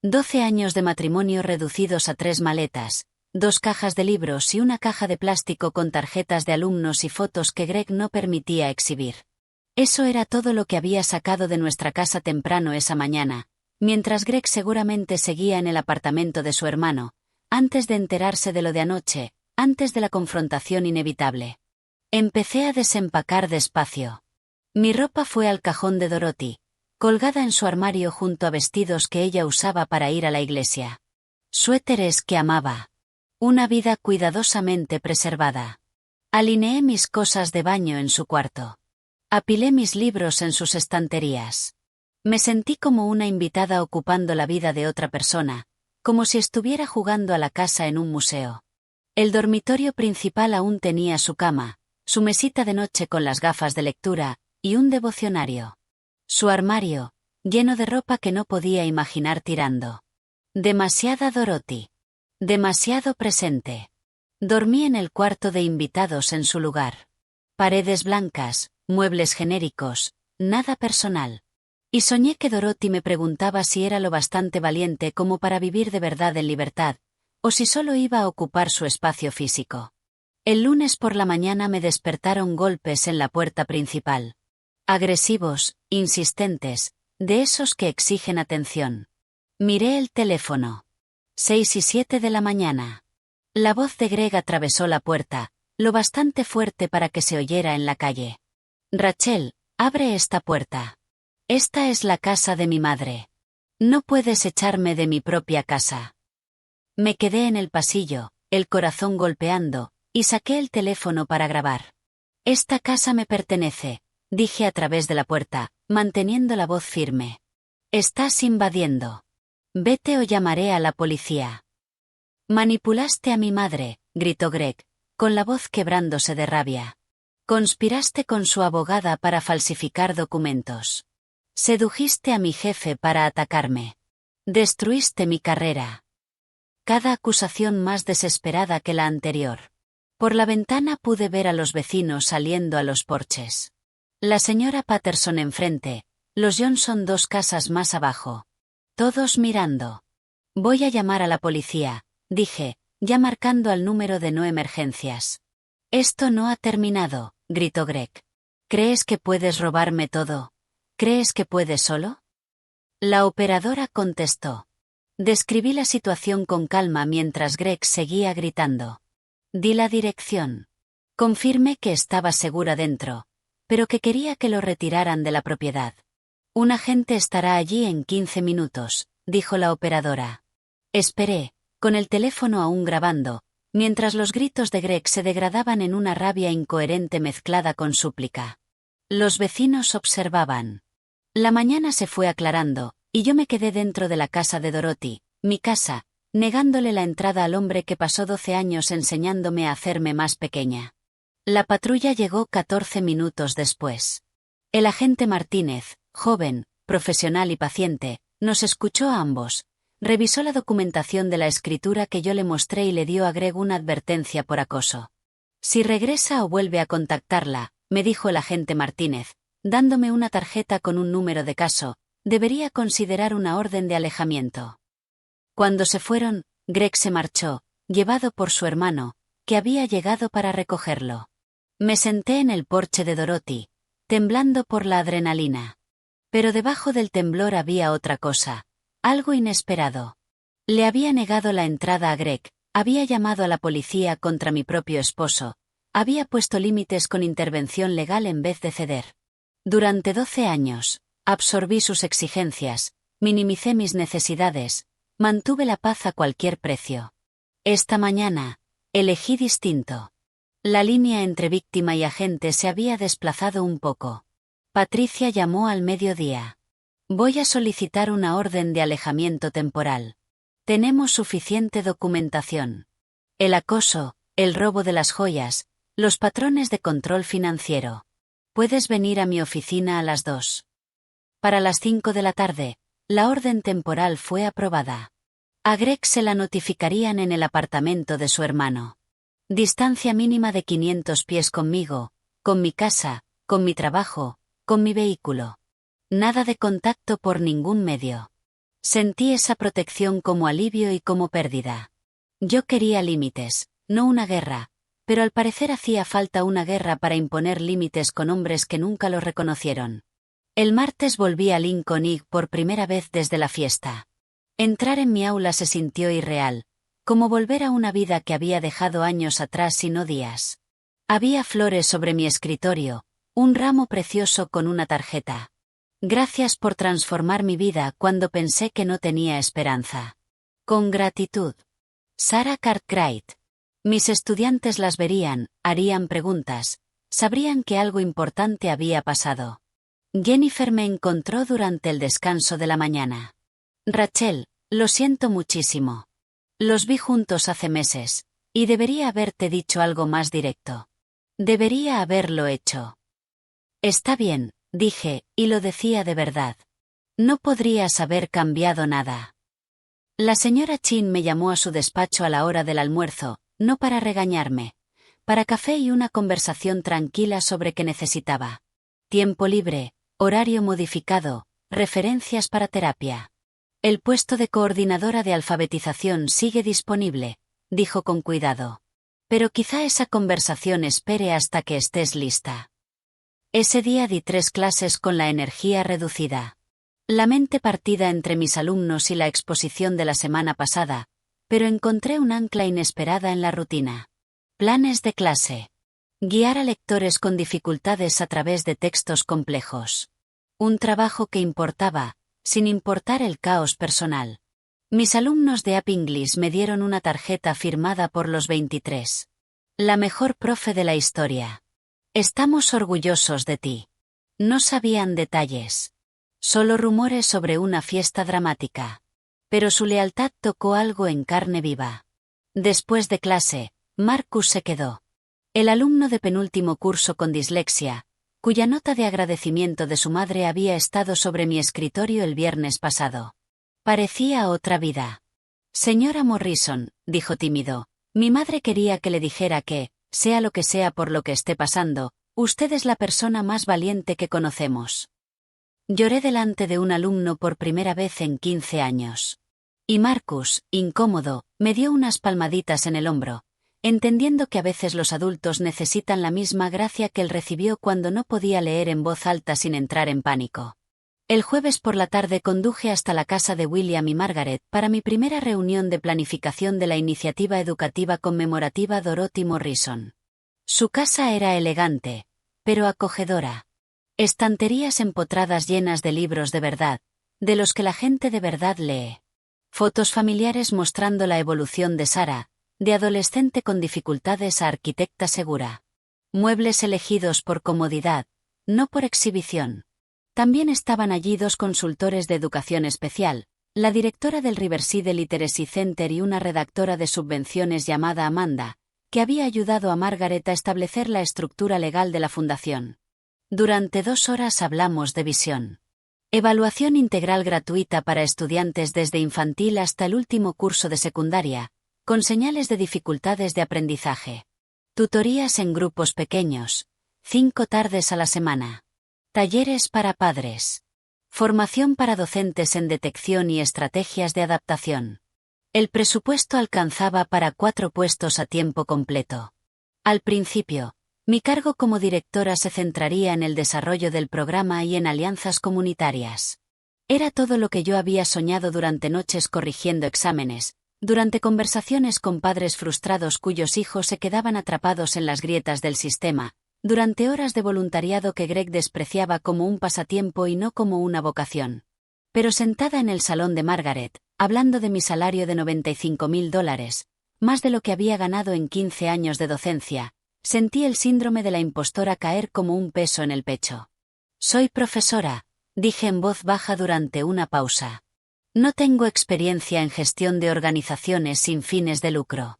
S1: 12 años de matrimonio reducidos a 3 maletas, 2 cajas de libros y una caja de plástico con tarjetas de alumnos y fotos que Greg no permitía exhibir. Eso era todo lo que había sacado de nuestra casa temprano esa mañana, mientras Greg seguramente seguía en el apartamento de su hermano, antes de enterarse de lo de anoche, antes de la confrontación inevitable. Empecé a desempacar despacio. Mi ropa fue al cajón de Dorothy, colgada en su armario junto a vestidos que ella usaba para ir a la iglesia. Suéteres que amaba. Una vida cuidadosamente preservada. Alineé mis cosas de baño en su cuarto. Apilé mis libros en sus estanterías. Me sentí como una invitada ocupando la vida de otra persona, como si estuviera jugando a la casa en un museo. El dormitorio principal aún tenía su cama, su mesita de noche con las gafas de lectura, y un devocionario. Su armario, lleno de ropa que no podía imaginar tirando. Demasiada Dorothy. Demasiado presente. Dormí en el cuarto de invitados en su lugar. Paredes blancas, muebles genéricos, nada personal. Y soñé que Dorothy me preguntaba si era lo bastante valiente como para vivir de verdad en libertad, o si solo iba a ocupar su espacio físico. El lunes por la mañana me despertaron golpes en la puerta principal. Agresivos, insistentes, de esos que exigen atención. Miré el teléfono. 6 y 7 de la mañana. La voz de Greg atravesó la puerta, lo bastante fuerte para que se oyera en la calle. Rachel, abre esta puerta. Esta es la casa de mi madre. No puedes echarme de mi propia casa. Me quedé en el pasillo, el corazón golpeando, y saqué el teléfono para grabar. Esta casa me pertenece, dije a través de la puerta, manteniendo la voz firme. Estás invadiendo. Vete o llamaré a la policía. Manipulaste a mi madre, gritó Greg, con la voz quebrándose de rabia. Conspiraste con su abogada para falsificar documentos. Sedujiste a mi jefe para atacarme. Destruiste mi carrera. Cada acusación más desesperada que la anterior. Por la ventana pude ver a los vecinos saliendo a los porches. La señora Patterson enfrente, los Johnson 2 casas más abajo. Todos mirando. Voy a llamar a la policía, dije, ya marcando al número de no emergencias. Esto no ha terminado, gritó Greg. ¿Crees que puedes robarme todo? ¿Crees que puedes solo? La operadora contestó. Describí la situación con calma mientras Greg seguía gritando. Di la dirección. Confirmé que estaba segura dentro, pero que quería que lo retiraran de la propiedad. Un agente estará allí en 15 minutos, dijo la operadora. Esperé, con el teléfono aún grabando, mientras los gritos de Greg se degradaban en una rabia incoherente mezclada con súplica. Los vecinos observaban. La mañana se fue aclarando, y yo me quedé dentro de la casa de Dorothy, mi casa, negándole la entrada al hombre que pasó 12 años enseñándome a hacerme más pequeña. La patrulla llegó 14 minutos después. El agente Martínez, joven, profesional y paciente, nos escuchó a ambos, revisó la documentación de la escritura que yo le mostré y le dio a Greg una advertencia por acoso. Si regresa o vuelve a contactarla, me dijo el agente Martínez, dándome una tarjeta con un número de caso, debería considerar una orden de alejamiento. Cuando se fueron, Greg se marchó, llevado por su hermano, que había llegado para recogerlo. Me senté en el porche de Dorothy, temblando por la adrenalina. Pero debajo del temblor había otra cosa, algo inesperado. Le había negado la entrada a Greg, había llamado a la policía contra mi propio esposo, había puesto límites con intervención legal en vez de ceder. Durante 12 años, absorbí sus exigencias, minimicé mis necesidades, mantuve la paz a cualquier precio. Esta mañana, elegí distinto. La línea entre víctima y agente se había desplazado un poco. Patricia llamó al mediodía. Voy a solicitar una orden de alejamiento temporal. Tenemos suficiente documentación. El acoso, el robo de las joyas, los patrones de control financiero. Puedes venir a mi oficina a las 2. Para las 5 de la tarde, la orden temporal fue aprobada. A Greg se la notificarían en el apartamento de su hermano. Distancia mínima de 500 pies conmigo, con mi casa, con mi trabajo, con mi vehículo. Nada de contacto por ningún medio. Sentí esa protección como alivio y como pérdida. Yo quería límites, no una guerra, pero al parecer hacía falta una guerra para imponer límites con hombres que nunca los reconocieron. El martes volví a Lincoln Inn por primera vez desde la fiesta. Entrar en mi aula se sintió irreal, como volver a una vida que había dejado años atrás y no días. Había flores sobre mi escritorio, un ramo precioso con una tarjeta. Gracias por transformar mi vida cuando pensé que no tenía esperanza. Con gratitud. Sarah Cartwright. Mis estudiantes las verían, harían preguntas, sabrían que algo importante había pasado. Jennifer me encontró durante el descanso de la mañana. Rachel, lo siento muchísimo. Los vi juntos hace meses, y debería haberte dicho algo más directo. Debería haberlo hecho. Está bien, dije, y lo decía de verdad. No podrías haber cambiado nada. La señora Chin me llamó a su despacho a la hora del almuerzo, no para regañarme, para café y una conversación tranquila sobre qué necesitaba. Tiempo libre, horario modificado, referencias para terapia. El puesto de coordinadora de alfabetización sigue disponible, dijo con cuidado. Pero quizá esa conversación espere hasta que estés lista. Ese día di 3 clases con la energía reducida. La mente partida entre mis alumnos y la exposición de la semana pasada, pero encontré un ancla inesperada en la rutina. Planes de clase. Guiar a lectores con dificultades a través de textos complejos. Un trabajo que importaba, sin importar el caos personal. Mis alumnos de App English me dieron una tarjeta firmada por los 23. La mejor profe de la historia. Estamos orgullosos de ti. No sabían detalles. Solo rumores sobre una fiesta dramática. Pero su lealtad tocó algo en carne viva. Después de clase, Marcus se quedó. El alumno de penúltimo curso con dislexia, cuya nota de agradecimiento de su madre había estado sobre mi escritorio el viernes pasado. Parecía otra vida. Señora Morrison, dijo tímido, mi madre quería que le dijera que, sea lo que sea por lo que esté pasando, usted es la persona más valiente que conocemos. Lloré delante de un alumno por primera vez en 15 años. Y Marcus, incómodo, me dio unas palmaditas en el hombro, entendiendo que a veces los adultos necesitan la misma gracia que él recibió cuando no podía leer en voz alta sin entrar en pánico. El jueves por la tarde conduje hasta la casa de William y Margaret para mi primera reunión de planificación de la iniciativa educativa conmemorativa Dorothy Morrison. Su casa era elegante, pero acogedora. Estanterías empotradas llenas de libros de verdad, de los que la gente de verdad lee. Fotos familiares mostrando la evolución de Sarah, de adolescente con dificultades a arquitecta segura. Muebles elegidos por comodidad, no por exhibición. También estaban allí 2 consultores de educación especial, la directora del Riverside Literacy Center y una redactora de subvenciones llamada Amanda, que había ayudado a Margaret a establecer la estructura legal de la fundación. Durante 2 horas hablamos de visión. Evaluación integral gratuita para estudiantes desde infantil hasta el último curso de secundaria, con señales de dificultades de aprendizaje. Tutorías en grupos pequeños, 5 tardes a la semana. Talleres para padres. Formación para docentes en detección y estrategias de adaptación. El presupuesto alcanzaba para 4 puestos a tiempo completo. Al principio, mi cargo como directora se centraría en el desarrollo del programa y en alianzas comunitarias. Era todo lo que yo había soñado durante noches corrigiendo exámenes, durante conversaciones con padres frustrados cuyos hijos se quedaban atrapados en las grietas del sistema, durante horas de voluntariado que Greg despreciaba como un pasatiempo y no como una vocación. Pero sentada en el salón de Margaret, hablando de mi salario de $95,000, más de lo que había ganado en 15 años de docencia, sentí el síndrome de la impostora caer como un peso en el pecho. Soy profesora, dije en voz baja durante una pausa. No tengo experiencia en gestión de organizaciones sin fines de lucro.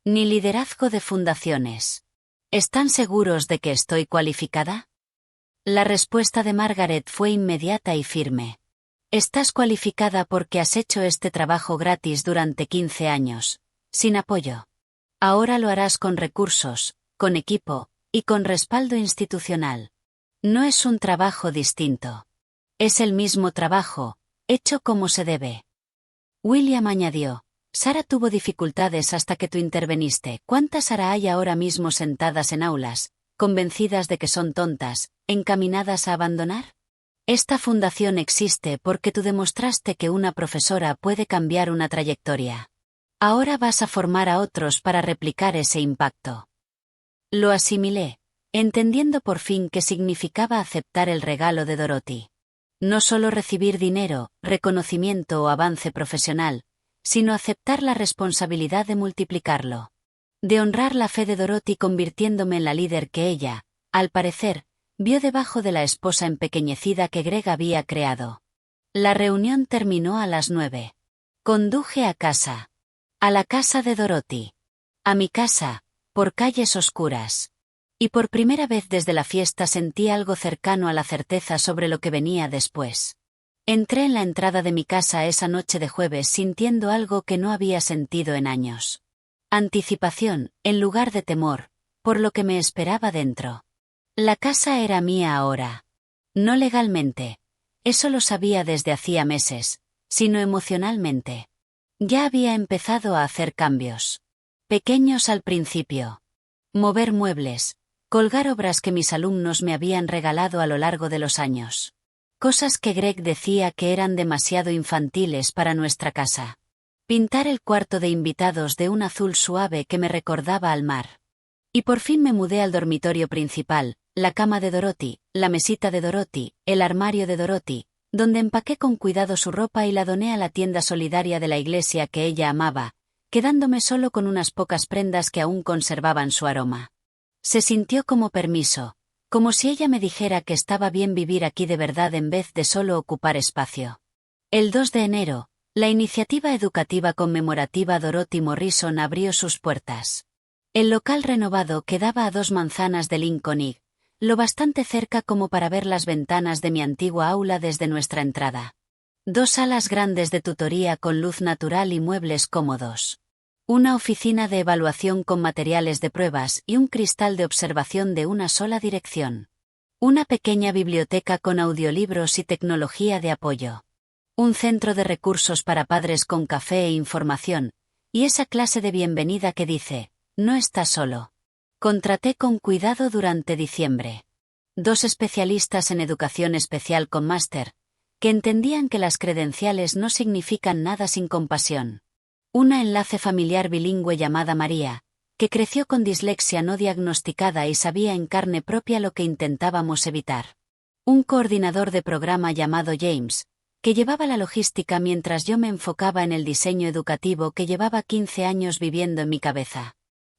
S1: Ni liderazgo de fundaciones. ¿Están seguros de que estoy cualificada? La respuesta de Margaret fue inmediata y firme. Estás cualificada porque has hecho este trabajo gratis durante 15 años, sin apoyo. Ahora lo harás con recursos, con equipo, y con respaldo institucional. No es un trabajo distinto. Es el mismo trabajo, hecho como se debe. William añadió, Sara tuvo dificultades hasta que tú interveniste. ¿Cuántas Sara hay ahora mismo sentadas en aulas, convencidas de que son tontas, encaminadas a abandonar? Esta fundación existe porque tú demostraste que una profesora puede cambiar una trayectoria. Ahora vas a formar a otros para replicar ese impacto. Lo asimilé, entendiendo por fin qué significaba aceptar el regalo de Dorothy. No solo recibir dinero, reconocimiento o avance profesional, sino aceptar la responsabilidad de multiplicarlo. De honrar la fe de Dorothy convirtiéndome en la líder que ella, al parecer, vio debajo de la esposa empequeñecida que Greg había creado. La reunión terminó a las 9. Conduje a casa. A la casa de Dorothy. A mi casa, por calles oscuras. Y por primera vez desde la fiesta sentí algo cercano a la certeza sobre lo que venía después. Entré en la entrada de mi casa esa noche de jueves sintiendo algo que no había sentido en años. Anticipación, en lugar de temor, por lo que me esperaba dentro. La casa era mía ahora. No legalmente. Eso lo sabía desde hacía meses, sino emocionalmente. Ya había empezado a hacer cambios. Pequeños al principio. Mover muebles, colgar obras que mis alumnos me habían regalado a lo largo de los años. Cosas que Greg decía que eran demasiado infantiles para nuestra casa. Pintar el cuarto de invitados de un azul suave que me recordaba al mar. Y por fin me mudé al dormitorio principal, la cama de Dorothy, la mesita de Dorothy, el armario de Dorothy, donde empaqué con cuidado su ropa y la doné a la tienda solidaria de la iglesia que ella amaba, quedándome solo con unas pocas prendas que aún conservaban su aroma. Se sintió como permiso, como si ella me dijera que estaba bien vivir aquí de verdad en vez de solo ocupar espacio. El 2 de enero, la iniciativa educativa conmemorativa Dorothy Morrison abrió sus puertas. El local renovado quedaba a 2 manzanas de Lincoln Inn, lo bastante cerca como para ver las ventanas de mi antigua aula desde nuestra entrada. 2 salas grandes de tutoría con luz natural y muebles cómodos. Una oficina de evaluación con materiales de pruebas y un cristal de observación de una sola dirección. Una pequeña biblioteca con audiolibros y tecnología de apoyo. Un centro de recursos para padres con café e información, y esa clase de bienvenida que dice, no estás solo. Contraté con cuidado durante diciembre. 2 especialistas en educación especial con máster, que entendían que las credenciales no significan nada sin compasión. Una enlace familiar bilingüe llamada María, que creció con dislexia no diagnosticada y sabía en carne propia lo que intentábamos evitar. Un coordinador de programa llamado James, que llevaba la logística mientras yo me enfocaba en el diseño educativo que llevaba 15 años viviendo en mi cabeza.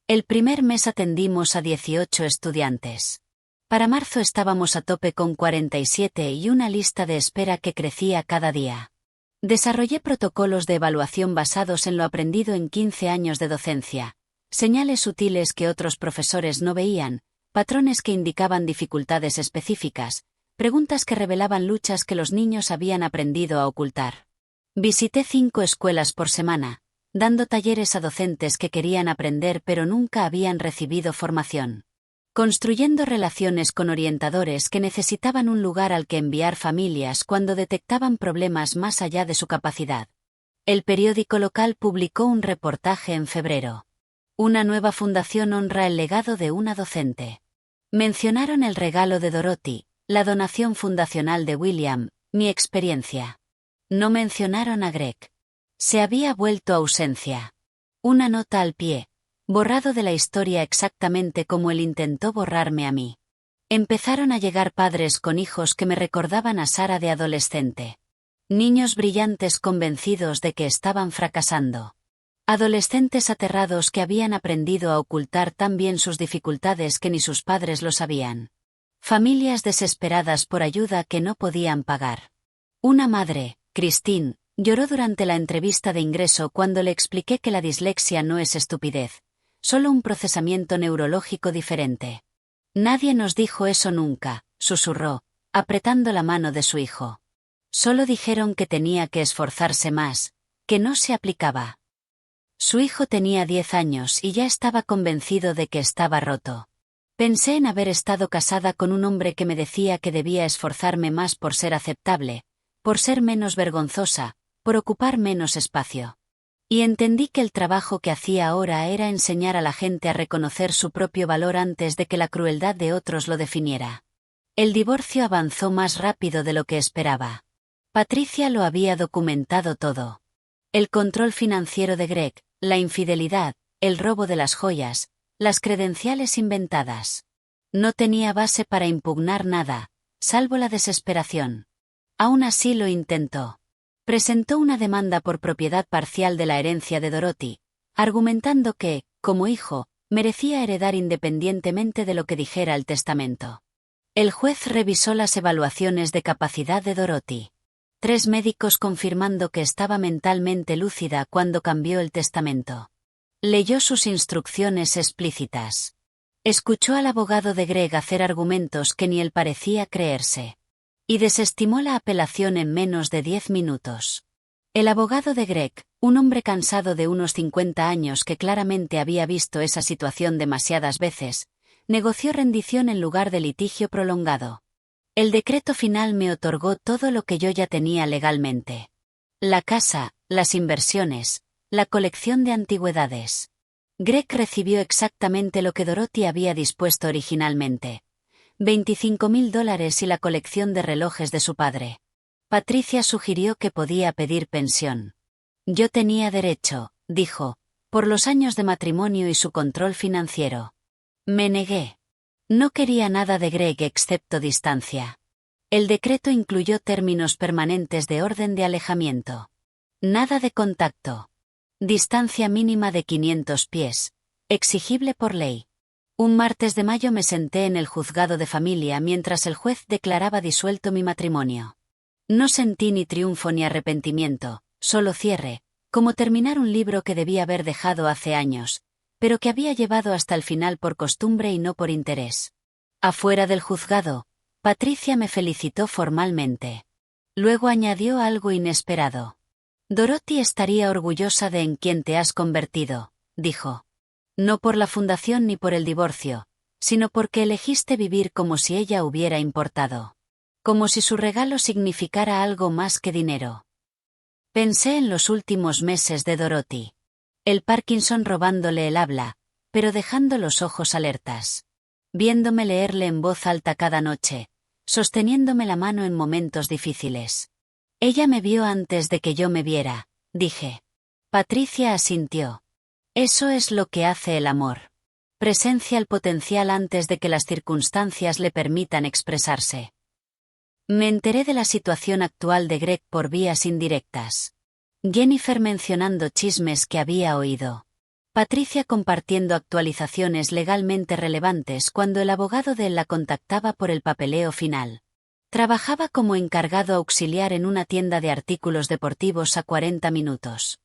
S1: El primer mes atendimos a 18 estudiantes. Para marzo estábamos a tope con 47 y una lista de espera que crecía cada día. Desarrollé protocolos de evaluación basados en lo aprendido en 15 años de docencia, señales sutiles que otros profesores no veían, patrones que indicaban dificultades específicas, preguntas que revelaban luchas que los niños habían aprendido a ocultar. Visité 5 escuelas por semana, dando talleres a docentes que querían aprender pero nunca habían recibido formación. Construyendo relaciones con orientadores que necesitaban un lugar al que enviar familias cuando detectaban problemas más allá de su capacidad. El periódico local publicó un reportaje en febrero. Una nueva fundación honra el legado de una docente. Mencionaron el regalo de Dorothy, la donación fundacional de William, mi experiencia. No mencionaron a Greg. Se había vuelto ausencia. Una nota al pie. Borrado de la historia exactamente como él intentó borrarme a mí. Empezaron a llegar padres con hijos que me recordaban a Sara de adolescente. Niños brillantes convencidos de que estaban fracasando. Adolescentes aterrados que habían aprendido a ocultar tan bien sus dificultades que ni sus padres lo sabían. Familias desesperadas por ayuda que no podían pagar. Una madre, Christine, lloró durante la entrevista de ingreso cuando le expliqué que la dislexia no es estupidez, solo un procesamiento neurológico diferente. Nadie nos dijo eso nunca, susurró, apretando la mano de su hijo. Solo dijeron que tenía que esforzarse más, que no se aplicaba. Su hijo tenía 10 años y ya estaba convencido de que estaba roto. Pensé en haber estado casada con un hombre que me decía que debía esforzarme más por ser aceptable, por ser menos vergonzosa, por ocupar menos espacio. Y entendí que el trabajo que hacía ahora era enseñar a la gente a reconocer su propio valor antes de que la crueldad de otros lo definiera. El divorcio avanzó más rápido de lo que esperaba. Patricia lo había documentado todo. El control financiero de Greg, la infidelidad, el robo de las joyas, las credenciales inventadas. No tenía base para impugnar nada, salvo la desesperación. Aún así lo intentó. Presentó una demanda por propiedad parcial de la herencia de Dorothy, argumentando que, como hijo, merecía heredar independientemente de lo que dijera el testamento. El juez revisó las evaluaciones de capacidad de Dorothy. 3 médicos confirmando que estaba mentalmente lúcida cuando cambió el testamento. Leyó sus instrucciones explícitas. Escuchó al abogado de Greg hacer argumentos que ni él parecía creerse. Y desestimó la apelación en menos de 10 minutos. El abogado de Greg, un hombre cansado de unos 50 años que claramente había visto esa situación demasiadas veces, negoció rendición en lugar de litigio prolongado. El decreto final me otorgó todo lo que yo ya tenía legalmente. La casa, las inversiones, la colección de antigüedades. Greg recibió exactamente lo que Dorothy había dispuesto originalmente. $25.000 y la colección de relojes de su padre. Patricia sugirió que podía pedir pensión. Yo tenía derecho, dijo, por los años de matrimonio y su control financiero. Me negué. No quería nada de Greg excepto distancia. El decreto incluyó términos permanentes de orden de alejamiento. Nada de contacto. Distancia mínima de 500 pies, exigible por ley. Un martes de mayo me senté en el juzgado de familia mientras el juez declaraba disuelto mi matrimonio. No sentí ni triunfo ni arrepentimiento, solo cierre, como terminar un libro que debía haber dejado hace años, pero que había llevado hasta el final por costumbre y no por interés. Afuera del juzgado, Patricia me felicitó formalmente. Luego añadió algo inesperado. Dorothy estaría orgullosa de en quien te has convertido, dijo. No por la fundación ni por el divorcio, sino porque elegiste vivir como si ella hubiera importado. Como si su regalo significara algo más que dinero. Pensé en los últimos meses de Dorothy. El Parkinson robándole el habla, pero dejando los ojos alertas. Viéndome leerle en voz alta cada noche, sosteniéndome la mano en momentos difíciles. Ella me vio antes de que yo me viera, dije. Patricia asintió. Eso es lo que hace el amor. Presencia el potencial antes de que las circunstancias le permitan expresarse. Me enteré de la situación actual de Greg por vías indirectas. Jennifer mencionando chismes que había oído. Patricia compartiendo actualizaciones legalmente relevantes cuando el abogado de él la contactaba por el papeleo final. Trabajaba como encargado auxiliar en una tienda de artículos deportivos a 40 minutos.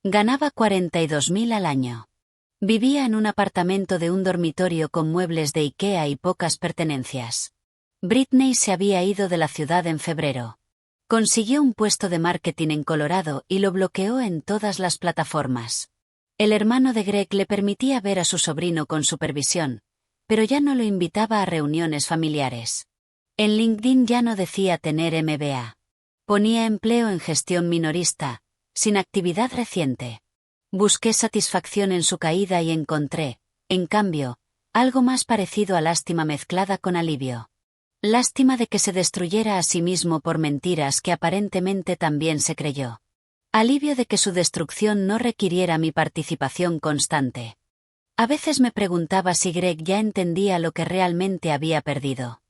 S1: Ganaba 42.000 al año. Vivía en un apartamento de un dormitorio con muebles de IKEA y pocas pertenencias. Britney se había ido de la ciudad en febrero. Consiguió un puesto de marketing en Colorado y lo bloqueó en todas las plataformas. El hermano de Greg le permitía ver a su sobrino con supervisión, pero ya no lo invitaba a reuniones familiares. En LinkedIn ya no decía tener MBA. Ponía empleo en gestión minorista, sin actividad reciente. Busqué satisfacción en su caída y encontré, en cambio, algo más parecido a lástima mezclada con alivio. Lástima de que se destruyera a sí mismo por mentiras que aparentemente también se creyó. Alivio de que su destrucción no requiriera mi participación constante. A veces me preguntaba si Greg ya entendía lo que realmente había perdido.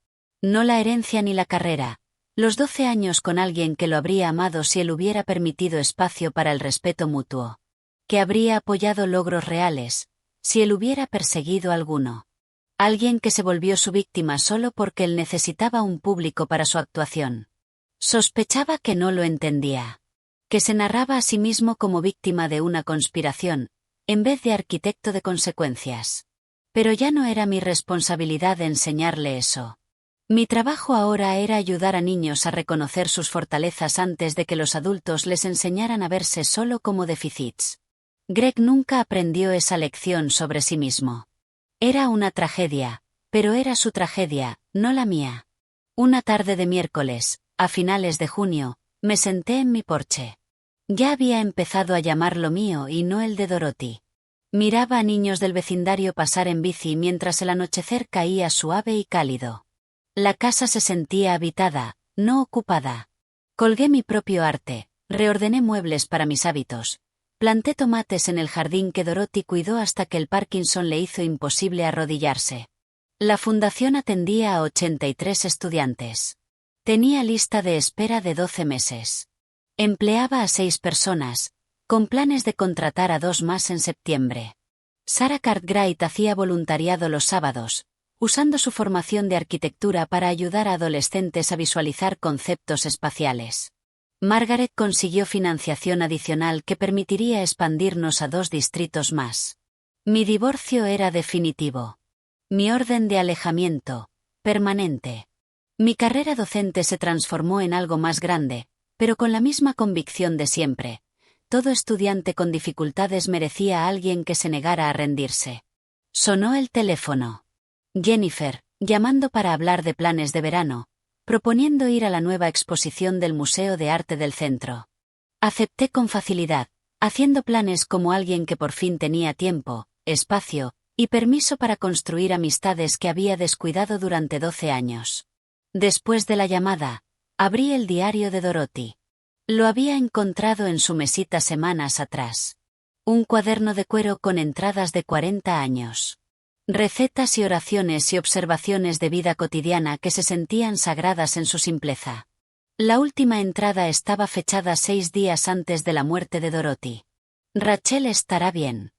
S1: No la herencia ni la carrera, los 12 años con alguien que lo habría amado si él hubiera permitido espacio para el respeto mutuo. Que habría apoyado logros reales, si él hubiera perseguido alguno. Alguien que se volvió su víctima solo porque él necesitaba un público para su actuación. Sospechaba que no lo entendía. Que se narraba a sí mismo como víctima de una conspiración, en vez de arquitecto de consecuencias. Pero ya no era mi responsabilidad enseñarle eso. Mi trabajo ahora era ayudar a niños a reconocer sus fortalezas antes de que los adultos les enseñaran a verse solo como déficits. Greg nunca aprendió esa lección sobre sí mismo. Era una tragedia, pero era su tragedia, no la mía. Una tarde de miércoles, a finales de junio, me senté en mi porche. Ya había empezado a llamarlo mío y no el de Dorothy. Miraba a niños del vecindario pasar en bici mientras el anochecer caía suave y cálido. La casa se sentía habitada, no ocupada. Colgué mi propio arte, reordené muebles para mis hábitos. Planté tomates en el jardín que Dorothy cuidó hasta que el Parkinson le hizo imposible arrodillarse. La fundación atendía a 83 estudiantes. Tenía lista de espera de 12 meses. Empleaba a 6 personas, con planes de contratar a 2 más en septiembre. Sarah Cartwright hacía voluntariado los sábados, usando su formación de arquitectura para ayudar a adolescentes a visualizar conceptos espaciales. Margaret consiguió financiación adicional que permitiría expandirnos a 2 distritos más. Mi divorcio era definitivo. Mi orden de alejamiento, permanente. Mi carrera docente se transformó en algo más grande, pero con la misma convicción de siempre. Todo estudiante con dificultades merecía a alguien que se negara a rendirse. Sonó el teléfono. Jennifer, llamando para hablar de planes de verano, proponiendo ir a la nueva exposición del Museo de Arte del Centro. Acepté con facilidad, haciendo planes como alguien que por fin tenía tiempo, espacio y permiso para construir amistades que había descuidado durante 12 años. Después de la llamada, abrí el diario de Dorothy. Lo había encontrado en su mesita semanas atrás. Un cuaderno de cuero con entradas de 40 años. Recetas y oraciones y observaciones de vida cotidiana que se sentían sagradas en su simpleza. La última entrada estaba fechada 6 días antes de la muerte de Dorothy. Rachel estará bien.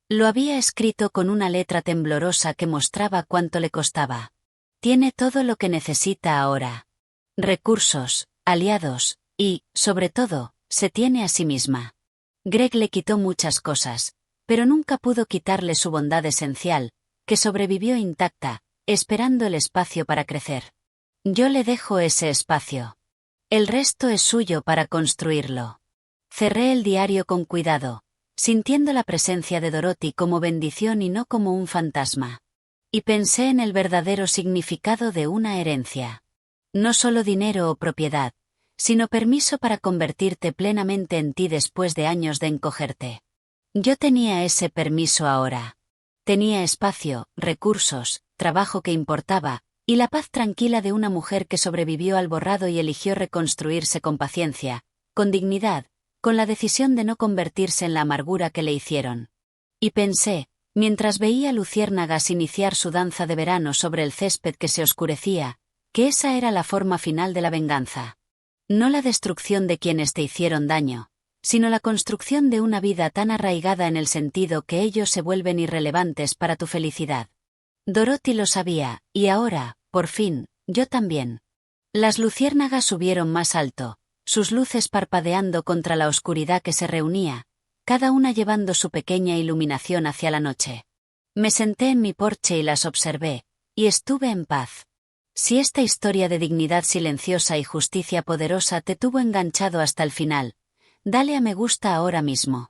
S1: Lo había escrito con una letra temblorosa que mostraba cuánto le costaba. Tiene todo lo que necesita ahora. Recursos, aliados, y, sobre todo, se tiene a sí misma. Greg le quitó muchas cosas, pero nunca pudo quitarle su bondad esencial, que sobrevivió intacta, esperando el espacio para crecer. Yo le dejo ese espacio. El resto es suyo para construirlo. Cerré el diario con cuidado, sintiendo la presencia de Dorothy como bendición y no como un fantasma. Y pensé en el verdadero significado de una herencia. No solo dinero o propiedad, sino permiso para convertirte plenamente en ti después de años de encogerte. Yo tenía ese permiso ahora. Tenía espacio, recursos, trabajo que importaba, y la paz tranquila de una mujer que sobrevivió al borrado y eligió reconstruirse con paciencia, con dignidad, con la decisión de no convertirse en la amargura que le hicieron. Y pensé, mientras veía luciérnagas iniciar su danza de verano sobre el césped que se oscurecía, que esa era la forma final de la venganza. No la destrucción de quienes te hicieron daño, sino la construcción de una vida tan arraigada en el sentido que ellos se vuelven irrelevantes para tu felicidad. Dorothy lo sabía, y ahora, por fin, yo también. Las luciérnagas subieron más alto, sus luces parpadeando contra la oscuridad que se reunía, cada una llevando su pequeña iluminación hacia la noche. Me senté en mi porche y las observé, y estuve en paz. Si esta historia de dignidad silenciosa y justicia poderosa te tuvo enganchado hasta el final, dale a me gusta ahora mismo.